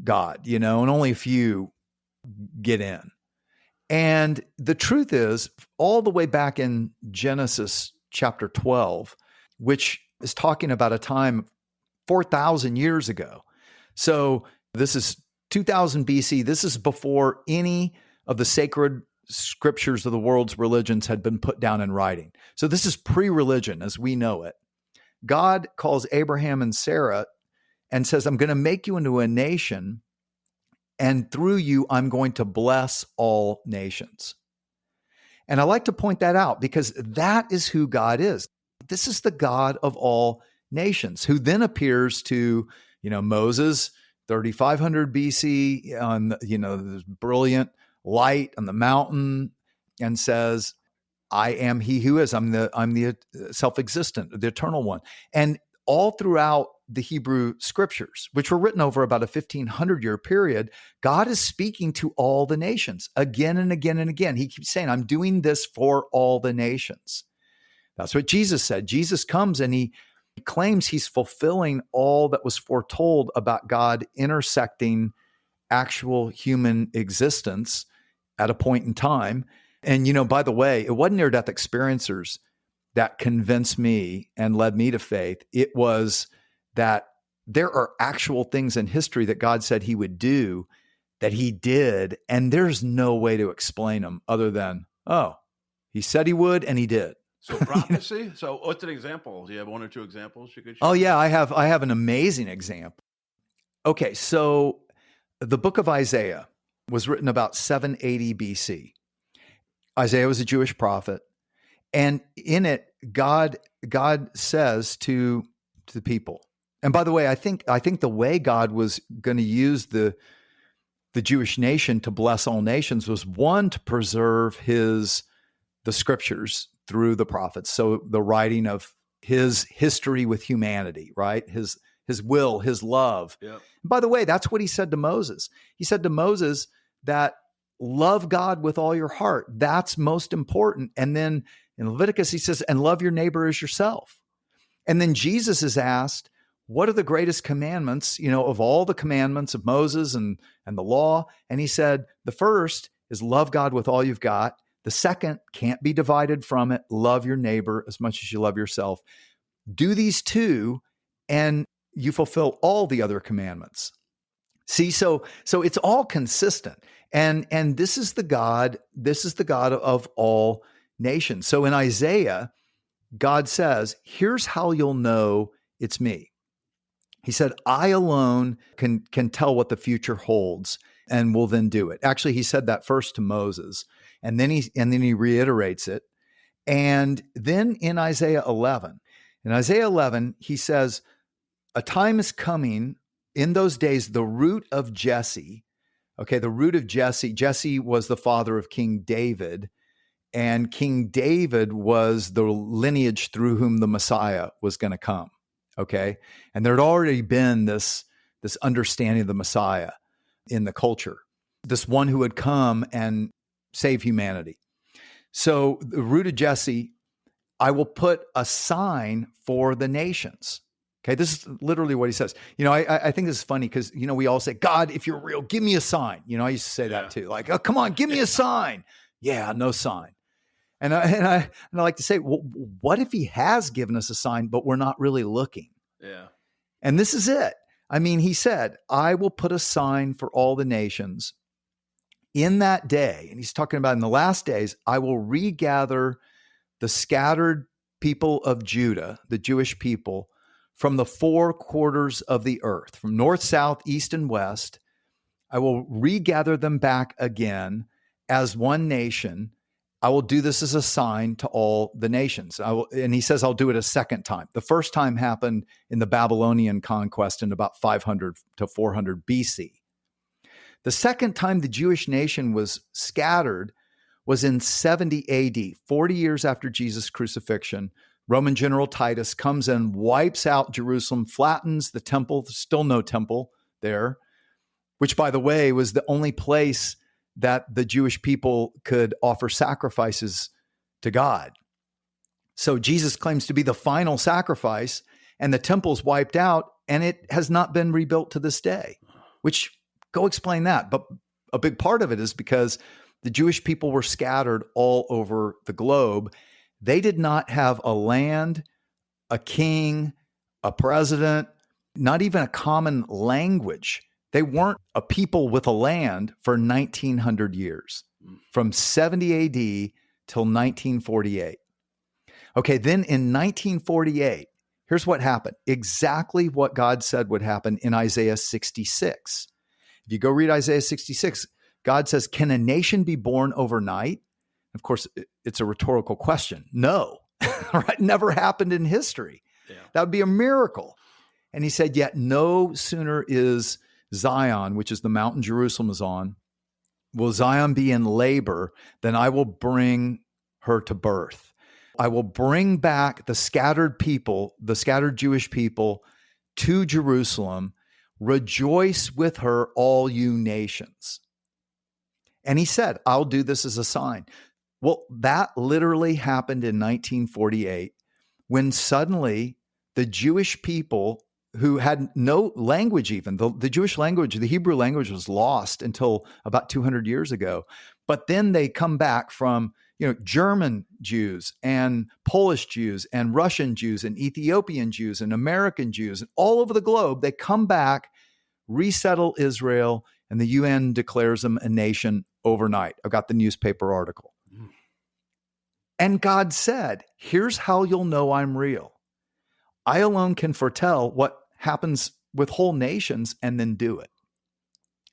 God, and only a few get in. And the truth is, all the way back in Genesis chapter 12, which is talking about a time 4,000 years ago. So this is 2000 BC. This is before any of the sacred scriptures of the world's religions had been put down in writing. So this is pre-religion as we know it. God calls Abraham and Sarah and says, I'm going to make you into a nation, and through you, I'm going to bless all nations. And I like to point that out because that is who God is. This is the God of all nations, who then appears to, Moses, 3,500 BC, on this brilliant light on the mountain, and says, I am he who is. I'm the self-existent, the eternal one. And all throughout the Hebrew scriptures, which were written over about a 1,500-year period, God is speaking to all the nations again and again and again. He keeps saying, I'm doing this for all the nations. That's what Jesus said. Jesus comes and he claims he's fulfilling all that was foretold about God intersecting actual human existence at a point in time. And, by the way, it wasn't near-death experiencers that convinced me and led me to faith. It was that there are actual things in history that God said he would do that he did, and there's no way to explain them other than, he said he would and he did. So prophecy? So what's an example? Do you have one or two examples you could share? Oh, yeah, I have an amazing example. Okay, so the book of Isaiah was written about 780 BC. Isaiah was a Jewish prophet. And in it, God says to the people, and by the way, I think the way God was going to use the Jewish nation to bless all nations was, one, to preserve the scriptures through the prophets. So the writing of his history with humanity, right? His will, his love. Yep. By the way, that's what he said to Moses. He said to Moses that love God with all your heart. That's most important. And then in Leviticus, he says, and love your neighbor as yourself. And then Jesus is asked, what are the greatest commandments, of all the commandments of Moses and the law? And he said, the first is love God with all you've got. The second can't be divided from it. Love your neighbor as much as you love yourself. Do these two, and you fulfill all the other commandments. See, so it's all consistent. And this is the God of all nations. So in Isaiah, God says, here's how you'll know it's me. He said, I alone can tell what the future holds and will then do it. Actually, he said that first to Moses, and then he reiterates it. And then in Isaiah 11, he says, a time is coming in those days, the root of Jesse. Okay, the root of Jesse. Jesse was the father of King David, and King David was the lineage through whom the Messiah was going to come. Okay, and there had already been this understanding of the Messiah in the culture, this one who would come and save humanity. So the root of Jesse, I will put a sign for the nations. Okay, this is literally what he says. I think this is funny because, we all say, God, if you're real, give me a sign. I used to say that too. Like, oh, come on, give me a sign. Yeah, no sign. And I like to say, well, what if he has given us a sign, but we're not really looking? Yeah. And this is it. I mean, he said, I will put a sign for all the nations in that day. And he's talking about in the last days, I will regather the scattered people of Judah, the Jewish people, from the four quarters of the earth, from north, south, east, and west. I will regather them back again as one nation. I will do this as a sign to all the nations. And he says, I'll do it a second time. The first time happened in the Babylonian conquest in about 500 to 400 BC. The second time the Jewish nation was scattered was in 70 AD, 40 years after Jesus' crucifixion. Roman General Titus comes and wipes out Jerusalem, flattens the temple. There's still no temple there, which, by the way, was the only place that the Jewish people could offer sacrifices to God. So Jesus claims to be the final sacrifice, and the temple's wiped out, and it has not been rebuilt to this day, which go explain that. But a big part of it is because the Jewish people were scattered all over the globe. They did not have a land, a king, a president, not even a common language. They weren't a people with a land for 1900 years, from 70 AD till 1948. Okay, then in 1948, here's what happened. Exactly what God said would happen in Isaiah 66. If you go read Isaiah 66, God says, can a nation be born overnight? Of course, it's a rhetorical question. No, right? Never happened in history. Yeah. That would be a miracle. And he said, yet no sooner is Zion, which is the mountain Jerusalem is on, will Zion be in labor, then I will bring her to birth. I will bring back the scattered people, the scattered Jewish people, to Jerusalem. Rejoice with her, all you nations. And he said, I'll do this as a sign. Well, that literally happened in 1948 when suddenly the Jewish people who had no language, even the Jewish language, the Hebrew language was lost until about 200 years ago. But then they come back from, German Jews and Polish Jews and Russian Jews and Ethiopian Jews and American Jews and all over the globe. They come back, resettle Israel, and the UN declares them a nation overnight. I've got the newspaper article. And God said, here's how you'll know I'm real. I alone can foretell what happens with whole nations and then do it.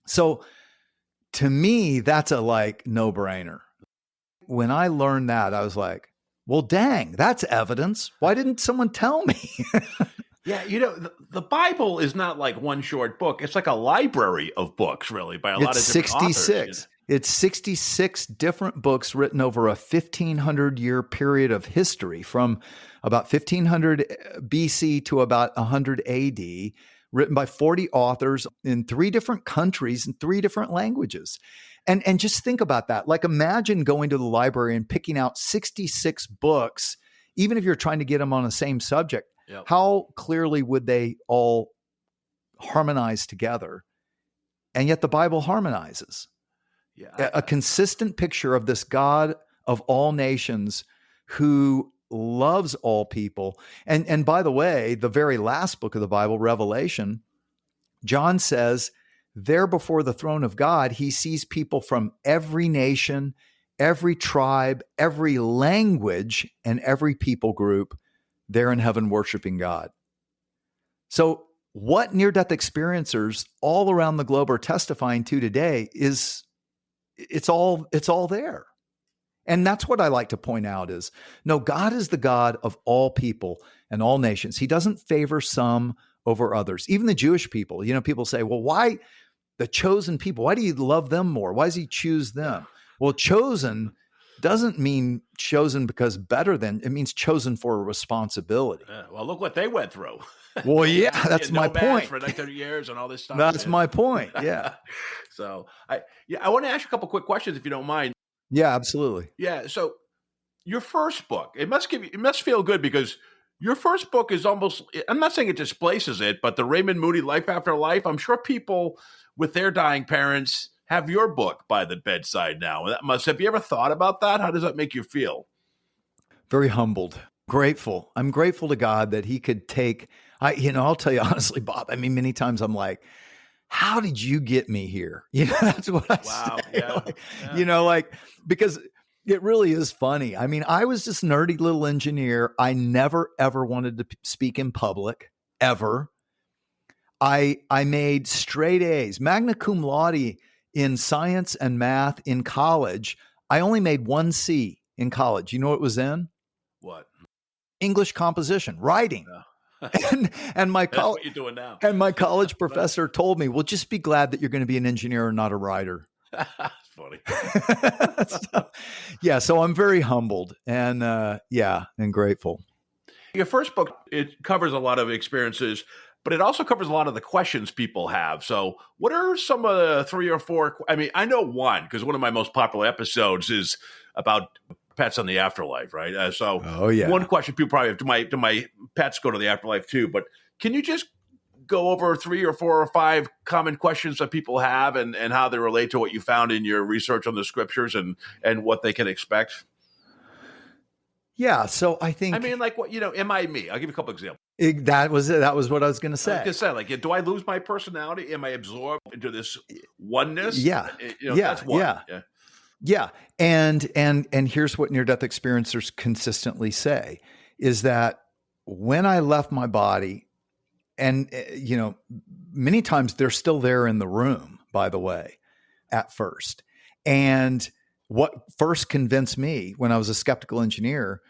So to me, that's a no-brainer. When I learned that, I was like, well, dang, that's evidence. Why didn't someone tell me? Yeah, the Bible is not like one short book. It's like a library of books, really, by a lot of different 66. authors. It's 66 different books written over a 1,500-year period of history, from about 1500 BC to about 100 AD, written by 40 authors in 3 different countries and 3 different languages. And just think about that. Imagine going to the library and picking out 66 books, even if you're trying to get them on the same subject. Yep. How clearly would they all harmonize together? And yet the Bible harmonizes. Yeah, a consistent picture of this God of all nations who loves all people. And by the way, the very last book of the Bible, Revelation, John says, there before the throne of God, he sees people from every nation, every tribe, every language, and every people group there in heaven worshiping God. So what near-death experiencers all around the globe are testifying to today is it's all there. And that's what I like to point out is, no, God is the God of all people and all nations. He doesn't favor some over others. Even the Jewish people, people say, well, why the chosen people? Why do you love them more? Why does he choose them? Well, chosen doesn't mean chosen because better than, it means chosen for a responsibility. Well, look what they went through. Well, yeah, that's my point. For 30 years and all this stuff. That's my point. Yeah. So I want to ask you a couple quick questions if you don't mind. Yeah, absolutely. Yeah. So your first book, it must feel good because your first book is almost, I'm not saying it displaces it, but the Raymond Moody Life After Life, I'm sure people with their dying parents have your book by the bedside now. Have you ever thought about that? How does that make you feel? Very humbled, grateful. I'm grateful to God that he could take, I'll tell you honestly, Bob, many times I'm like, how did you get me here? That's what I say. Yeah. Because it really is funny. I was this nerdy little engineer. I never, ever wanted to speak in public, ever. I made straight A's, magna cum laude in science and math in college. I only made 1 C in college. You know what it was in? What? English composition, writing. Yeah. and my That's what you're doing now. And my college professor told me, well, just be glad that you're going to be an engineer and not a writer. That's funny. So I'm very humbled and grateful. Your first book, it covers a lot of experiences but it also covers a lot of the questions people have. So what are some of the 3 or 4? I mean, I know one, because one of my most popular episodes is about pets on the afterlife, right? Oh, yeah. One question people probably have, do my pets go to the afterlife too? But can you just go over 3 or 4 or 5 common questions that people have and how they relate to what you found in your research on the scriptures and what they can expect? Yeah. So I think, I mean, like, what, am I me? I'll give you a couple examples. that was it. That was what I was going to I say. was gonna say, like, do I lose my personality? Am I absorbed into this oneness? Yeah. That's one. Yeah. Yeah. And here's what near-death experiencers consistently say is that when I left my body, and, many times they're still there in the room, by the way, at first. And what first convinced me when I was a skeptical engineer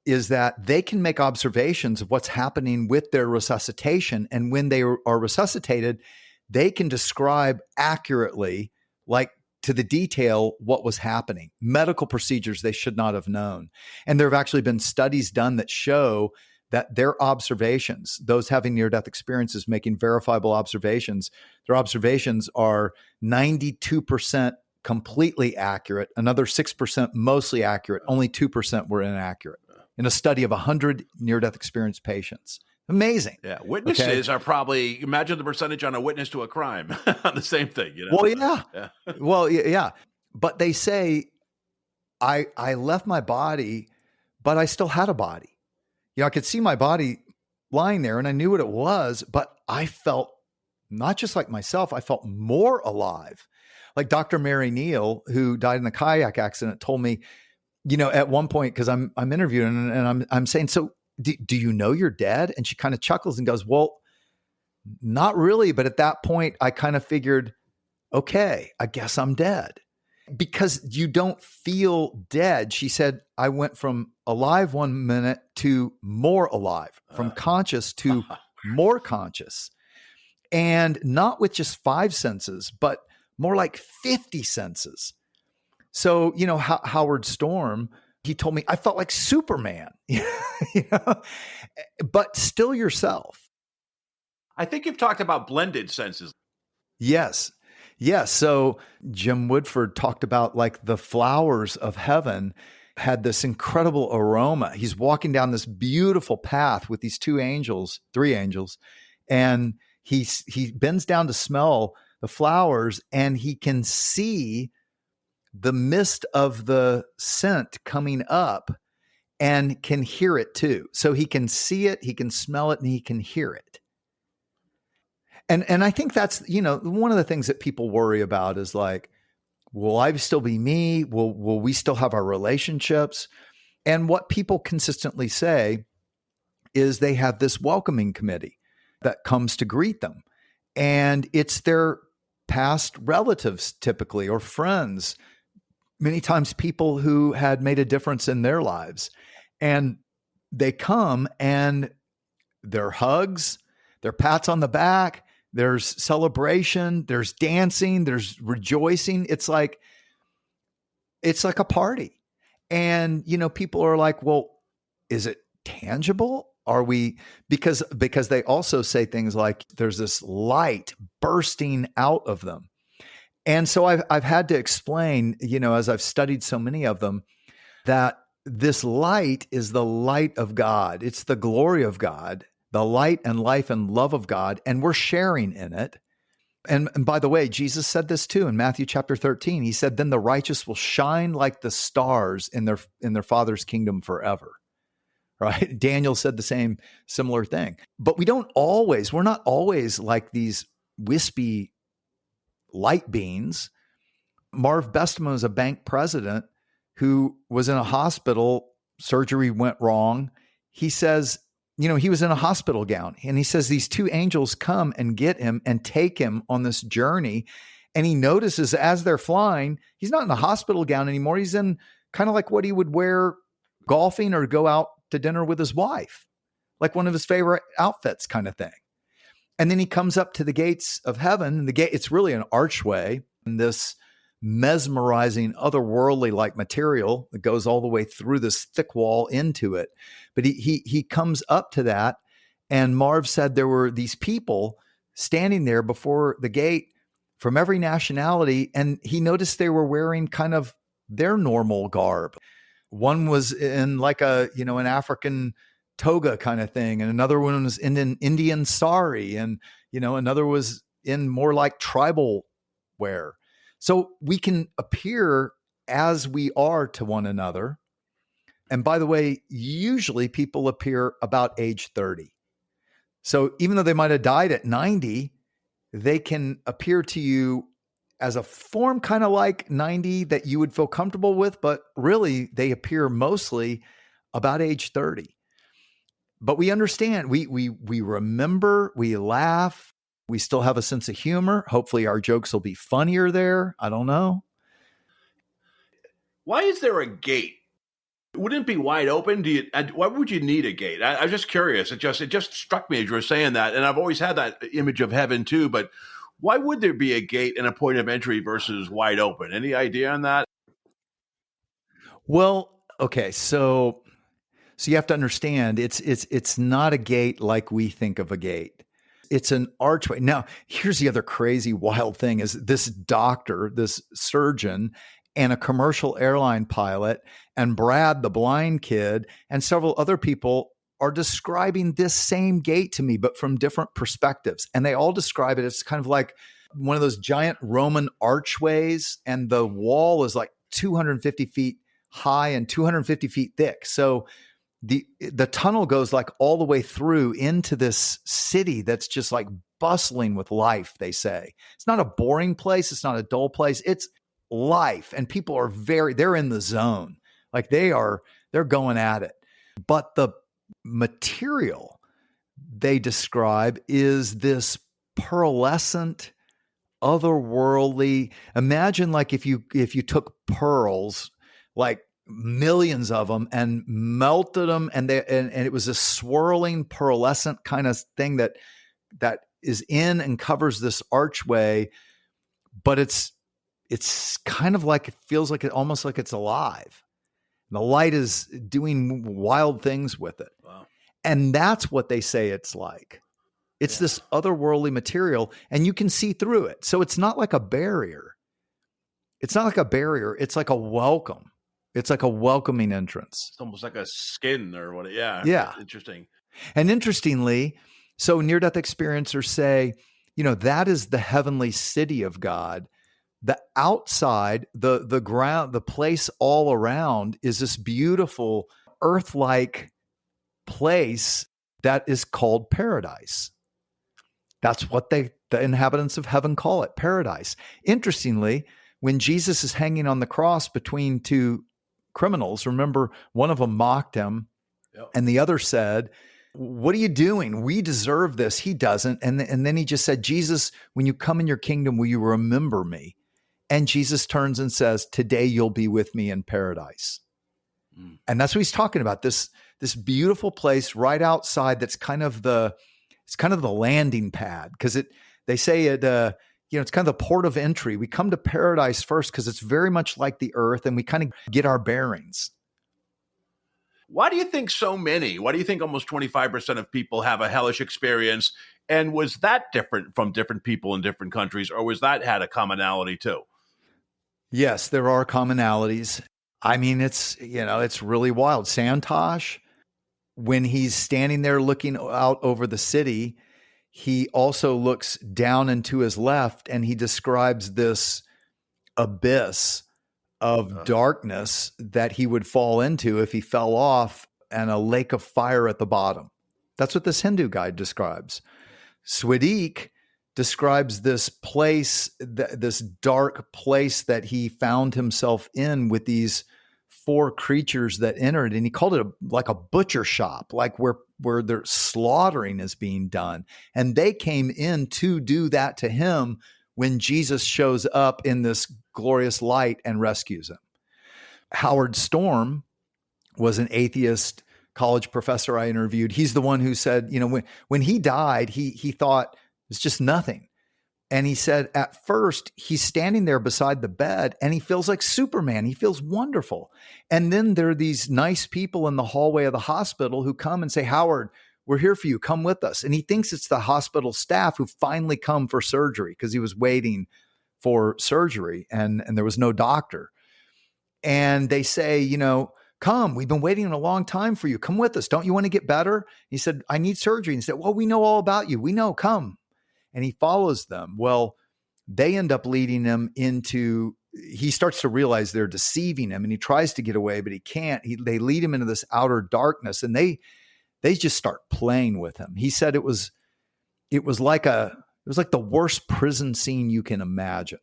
is that they can make observations of what's happening with their resuscitation. And when they are resuscitated, they can describe accurately, like to the detail, what was happening, medical procedures they should not have known. And there have actually been studies done that show that their observations, those having near-death experiences, making verifiable observations, their observations are 92% completely accurate, another 6% mostly accurate, only 2% were inaccurate in a study of 100 near-death experience patients. Amazing. Yeah. Witnesses are probably, imagine the percentage on a witness to a crime on the same thing. Well, yeah. Well, yeah. But they say, I left my body, but I still had a body. I could see my body lying there and I knew what it was, but I felt not just like myself, I felt more alive. Like Dr. Mary Neal, who died in a kayak accident, told me, at one point, because I'm interviewing and I'm saying, so do you know you're dead? And she kind of chuckles and goes, well, not really. But at that point, I kind of figured, okay, I guess I'm dead. Because you don't feel dead. She said, I went from alive 1 minute to more alive, from conscious to more conscious. And not with just 5 senses, but more like 50 senses. So, Howard Storm, he told me, I felt like Superman, but still yourself. I think you've talked about blended senses. Yes. Yes. So Jim Woodford talked about like the flowers of heaven had this incredible aroma. He's walking down this beautiful path with these 3 angels, and he bends down to smell the flowers and he can see the mist of the scent coming up and can hear it too. So he can see it, he can smell it, and he can hear it. And I think that's, one of the things that people worry about is like, will I still be me? Will we still have our relationships? And what people consistently say is they have this welcoming committee that comes to greet them. And it's their past relatives typically, or friends, many times people who had made a difference in their lives. And they come and there are hugs, there are pats on the back, there's celebration, there's dancing, there's rejoicing. It's like a party. And, people are like, well, is it tangible? Are we, because they also say things like there's this light bursting out of them. And so I've had to explain, as I've studied so many of them, that this light is the light of God. It's the glory of God, the light and life and love of God, and we're sharing in it. And by the way, Jesus said this too in Matthew chapter 13. He said, then the righteous will shine like the stars in their Father's kingdom forever. Right? Daniel said the similar thing. But we're not always like these wispy light beings. Marv Bestman is a bank president who was in a hospital. Surgery went wrong. He says, he was in a hospital gown, and he says these 2 angels come and get him and take him on this journey. And he notices as they're flying, he's not in a hospital gown anymore. He's in kind of like what he would wear golfing or go out to dinner with his wife, like one of his favorite outfits kind of thing. And then he comes up to the gates of heaven, and it's really an archway, and this mesmerizing, otherworldly like material that goes all the way through this thick wall into it. But he comes up to that, And Marv said there were these people standing there before the gate from every nationality, and he noticed they were wearing kind of their normal garb. One was in like an African toga kind of thing, and another one was in an Indian sari, and another was in more like tribal wear. So we can appear as we are to one another. And by the way, usually people appear about age 30. So even though they might have died at 90, they can appear to you as a form kind of like 90 that you would feel comfortable with, but really they appear mostly about age 30. But we understand, we remember, we laugh, we still have a sense of humor. Hopefully our jokes will be funnier there. I don't know. Why is there a gate? Wouldn't it be wide open? Why would you need a gate? I'm just curious. It just struck me as you were saying that. And I've always had that image of heaven too, but why would there be a gate and a point of entry versus wide open? Any idea on that? Well, okay. So you have to understand it's not a gate like we think of a gate. It's an archway. Now, here's the other crazy wild thing is this doctor, this surgeon, and a commercial airline pilot, and Brad, the blind kid, and several other people are describing this same gate to me, but from different perspectives. And they all describe it as kind of like one of those giant Roman archways, and the wall is like 250 feet high and 250 feet thick. So the tunnel goes like all the way through into this city that's just like bustling with life, they say. It's not a boring place. It's not a dull place. It's life. And people are they're in the zone. Like they're going at it. But the material they describe is this pearlescent, otherworldly. Imagine like if you took pearls, like millions of them, and melted them, and it was a swirling pearlescent kind of thing that is in and covers this archway, but it's kind of like, it feels like almost like it's alive. And the light is doing wild things with it. Wow. And that's what they say it's like. It's this otherworldly material, and you can see through it. So it's not like a barrier. It's not like a barrier. It's like a welcome. It's like a welcoming entrance. It's almost like a skin or what? Yeah. Yeah. Interesting. And interestingly, so near-death experiencers say, that is the heavenly city of God. The outside, the ground, the place all around is this beautiful earth-like place that is called paradise. That's what the inhabitants of heaven call it, paradise. Interestingly, when Jesus is hanging on the cross between two criminals, remember one of them mocked him, and the other said, "What are you doing? We deserve this." He doesn't. And then he just said, "Jesus, when you come in your kingdom, will you remember me?" And Jesus turns and says, "Today you'll be with me in paradise." And that's what he's talking about. This beautiful place right outside. That's kind of the landing pad, because they say it. It's kind of the port of entry. We come to paradise first because it's very much like the earth, and we kind of get our bearings. Why do you think almost 25% of people have a hellish experience? And was that different from different people in different countries, or was that had a commonality too? Yes, there are commonalities. I mean, it's really wild. Santosh, when he's standing there looking out over the city, he also looks down and to his left, and he describes this abyss of darkness that he would fall into if he fell off, and a lake of fire at the bottom. That's what this Hindu guide describes. Swadik describes this place, this dark place that he found himself in with these four creatures that entered, and he called it like a butcher shop, like where their slaughtering is being done. And they came in to do that to him when Jesus shows up in this glorious light and rescues him. Howard Storm was an atheist college professor I interviewed. He's the one who said, when he died, he thought it's just nothing. And he said at first he's standing there beside the bed and he feels like Superman. He feels wonderful. And then there are these nice people in the hallway of the hospital who come and say, "Howard, We're here for you. Come with us. And he thinks it's the hospital staff who finally come for surgery because he was waiting for surgery and there was no doctor. And they say, you know, come, we've been waiting a long time for you. Come with us. Don't you want to get better? He said, I need surgery. And he said, well, we know all about you. We know, come. And he follows them. Well, they end up leading him into, he starts to realize they're deceiving him and he tries to get away, but he can't. They lead him into this outer darkness and they just start playing with him. He said it was like the worst prison scene you can imagine.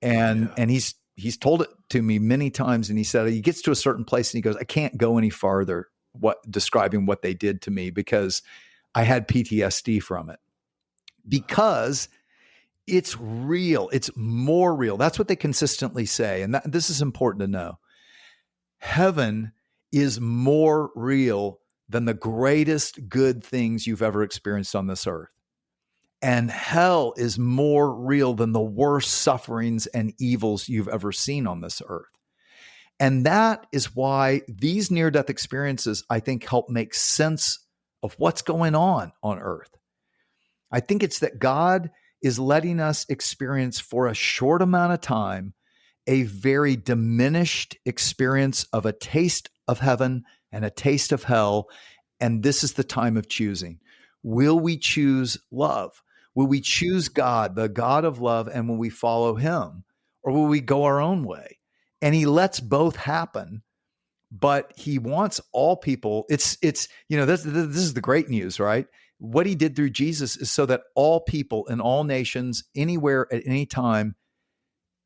And he's told it to me many times. And he said he gets to a certain place and he goes, I can't go any farther describing what they did to me because I had PTSD from it. Because it's real. It's more real. That's what they consistently say. And this is important to know. Heaven is more real than the greatest good things you've ever experienced on this earth. And hell is more real than the worst sufferings and evils you've ever seen on this earth. And that is why these near-death experiences, I think, help make sense of what's going on earth. I think it's that God is letting us experience for a short amount of time a very diminished experience of a taste of heaven and a taste of hell. And this is the time of choosing. Will we choose love? Will we choose God, the God of love, and will we follow him? Or will we go our own way? And he lets both happen, but he wants all people. It's you know, this is the great news, right? What he did through Jesus is so that all people in all nations, anywhere at any time,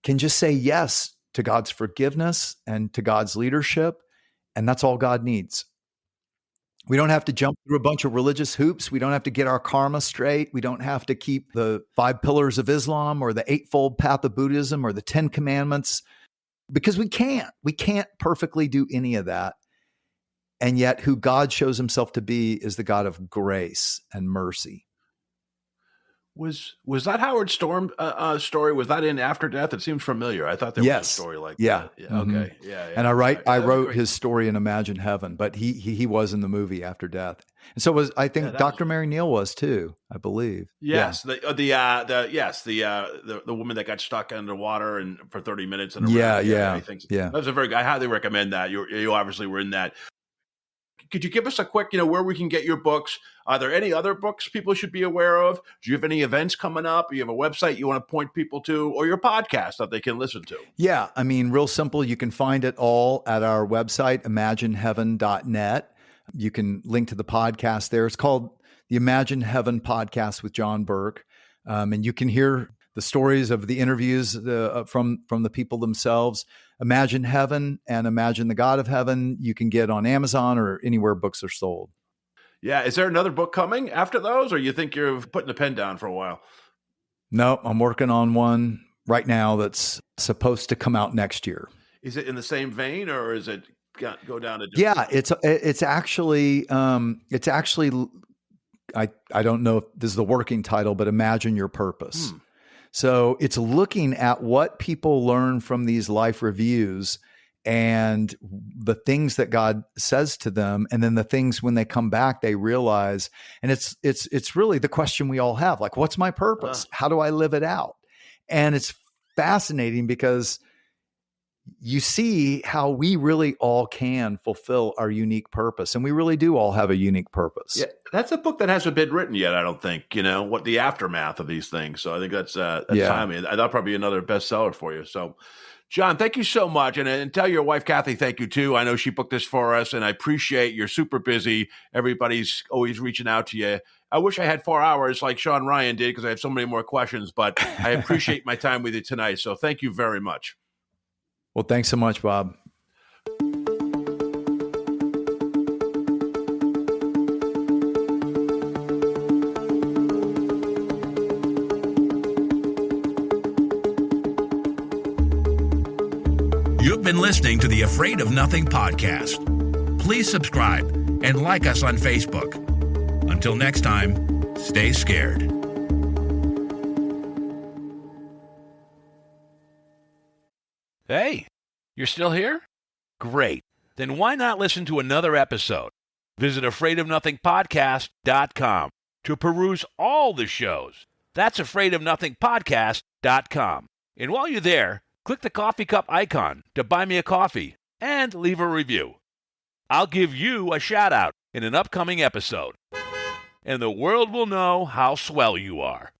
can just say yes to God's forgiveness and to God's leadership. And that's all God needs. We don't have to jump through a bunch of religious hoops. We don't have to get our karma straight. We don't have to keep the 5 pillars of Islam or the 8-fold path of Buddhism or the 10 commandments because we can't. We can't perfectly do any of that. And yet who God shows himself to be is the God of grace and mercy. Was that Howard Storm story? Was that in After Death? It seems familiar. I thought there was a story like that. Yeah. Mm-hmm. Okay. Yeah. And I wrote his story in Imagine Heaven, but he was in the movie After Death. And so I think Dr. Mary Neal was too, I believe. Yes. Yeah. The woman that got stuck underwater and for 30 minutes. And Yeah. That was I highly recommend that. You obviously were in that. Could you give us a quick, where we can get your books? Are there any other books people should be aware of? Do you have any events coming up? Do you have a website you want to point people to or your podcast that they can listen to? Yeah. I mean, real simple. You can find it all at our website, imagineheaven.net. You can link to the podcast there. It's called the Imagine Heaven Podcast with John Burke. And you can hear the stories of the interviews from the people themselves. Imagine Heaven and Imagine the God of Heaven you can get on Amazon or anywhere books are sold. Yeah. Is there another book coming after those, or you think you're putting the pen down for a while? No, I'm working on one right now that's supposed to come out next year. Is it in the same vein, or is it go down a different? Yeah, it's actually I don't know if this is the working title, but Imagine Your Purpose. So it's looking at what people learn from these life reviews and the things that God says to them. And then the things when they come back, they realize, and it's really the question we all have, like, what's my purpose? How do I live it out? And it's fascinating because you see how we really all can fulfill our unique purpose. And we really do all have a unique purpose. Yeah, that's a book that hasn't been written yet, I don't think, what the aftermath of these things. So I think that's timely. That'll probably be another bestseller for you. So, John, thank you so much. And tell your wife, Kathy, thank you too. I know she booked this for us and I appreciate you're super busy. Everybody's always reaching out to you. I wish I had 4 hours like Sean Ryan did because I have so many more questions, but I appreciate my time with you tonight. So thank you very much. Well, thanks so much, Bob. You've been listening to the Afraid of Nothing podcast. Please subscribe and like us on Facebook. Until next time, stay scared. Hey, you're still here? Great. Then why not listen to another episode? Visit afraidofnothingpodcast.com to peruse all the shows. That's afraidofnothingpodcast.com. And while you're there, click the coffee cup icon to buy me a coffee and leave a review. I'll give you a shout out in an upcoming episode, and the world will know how swell you are.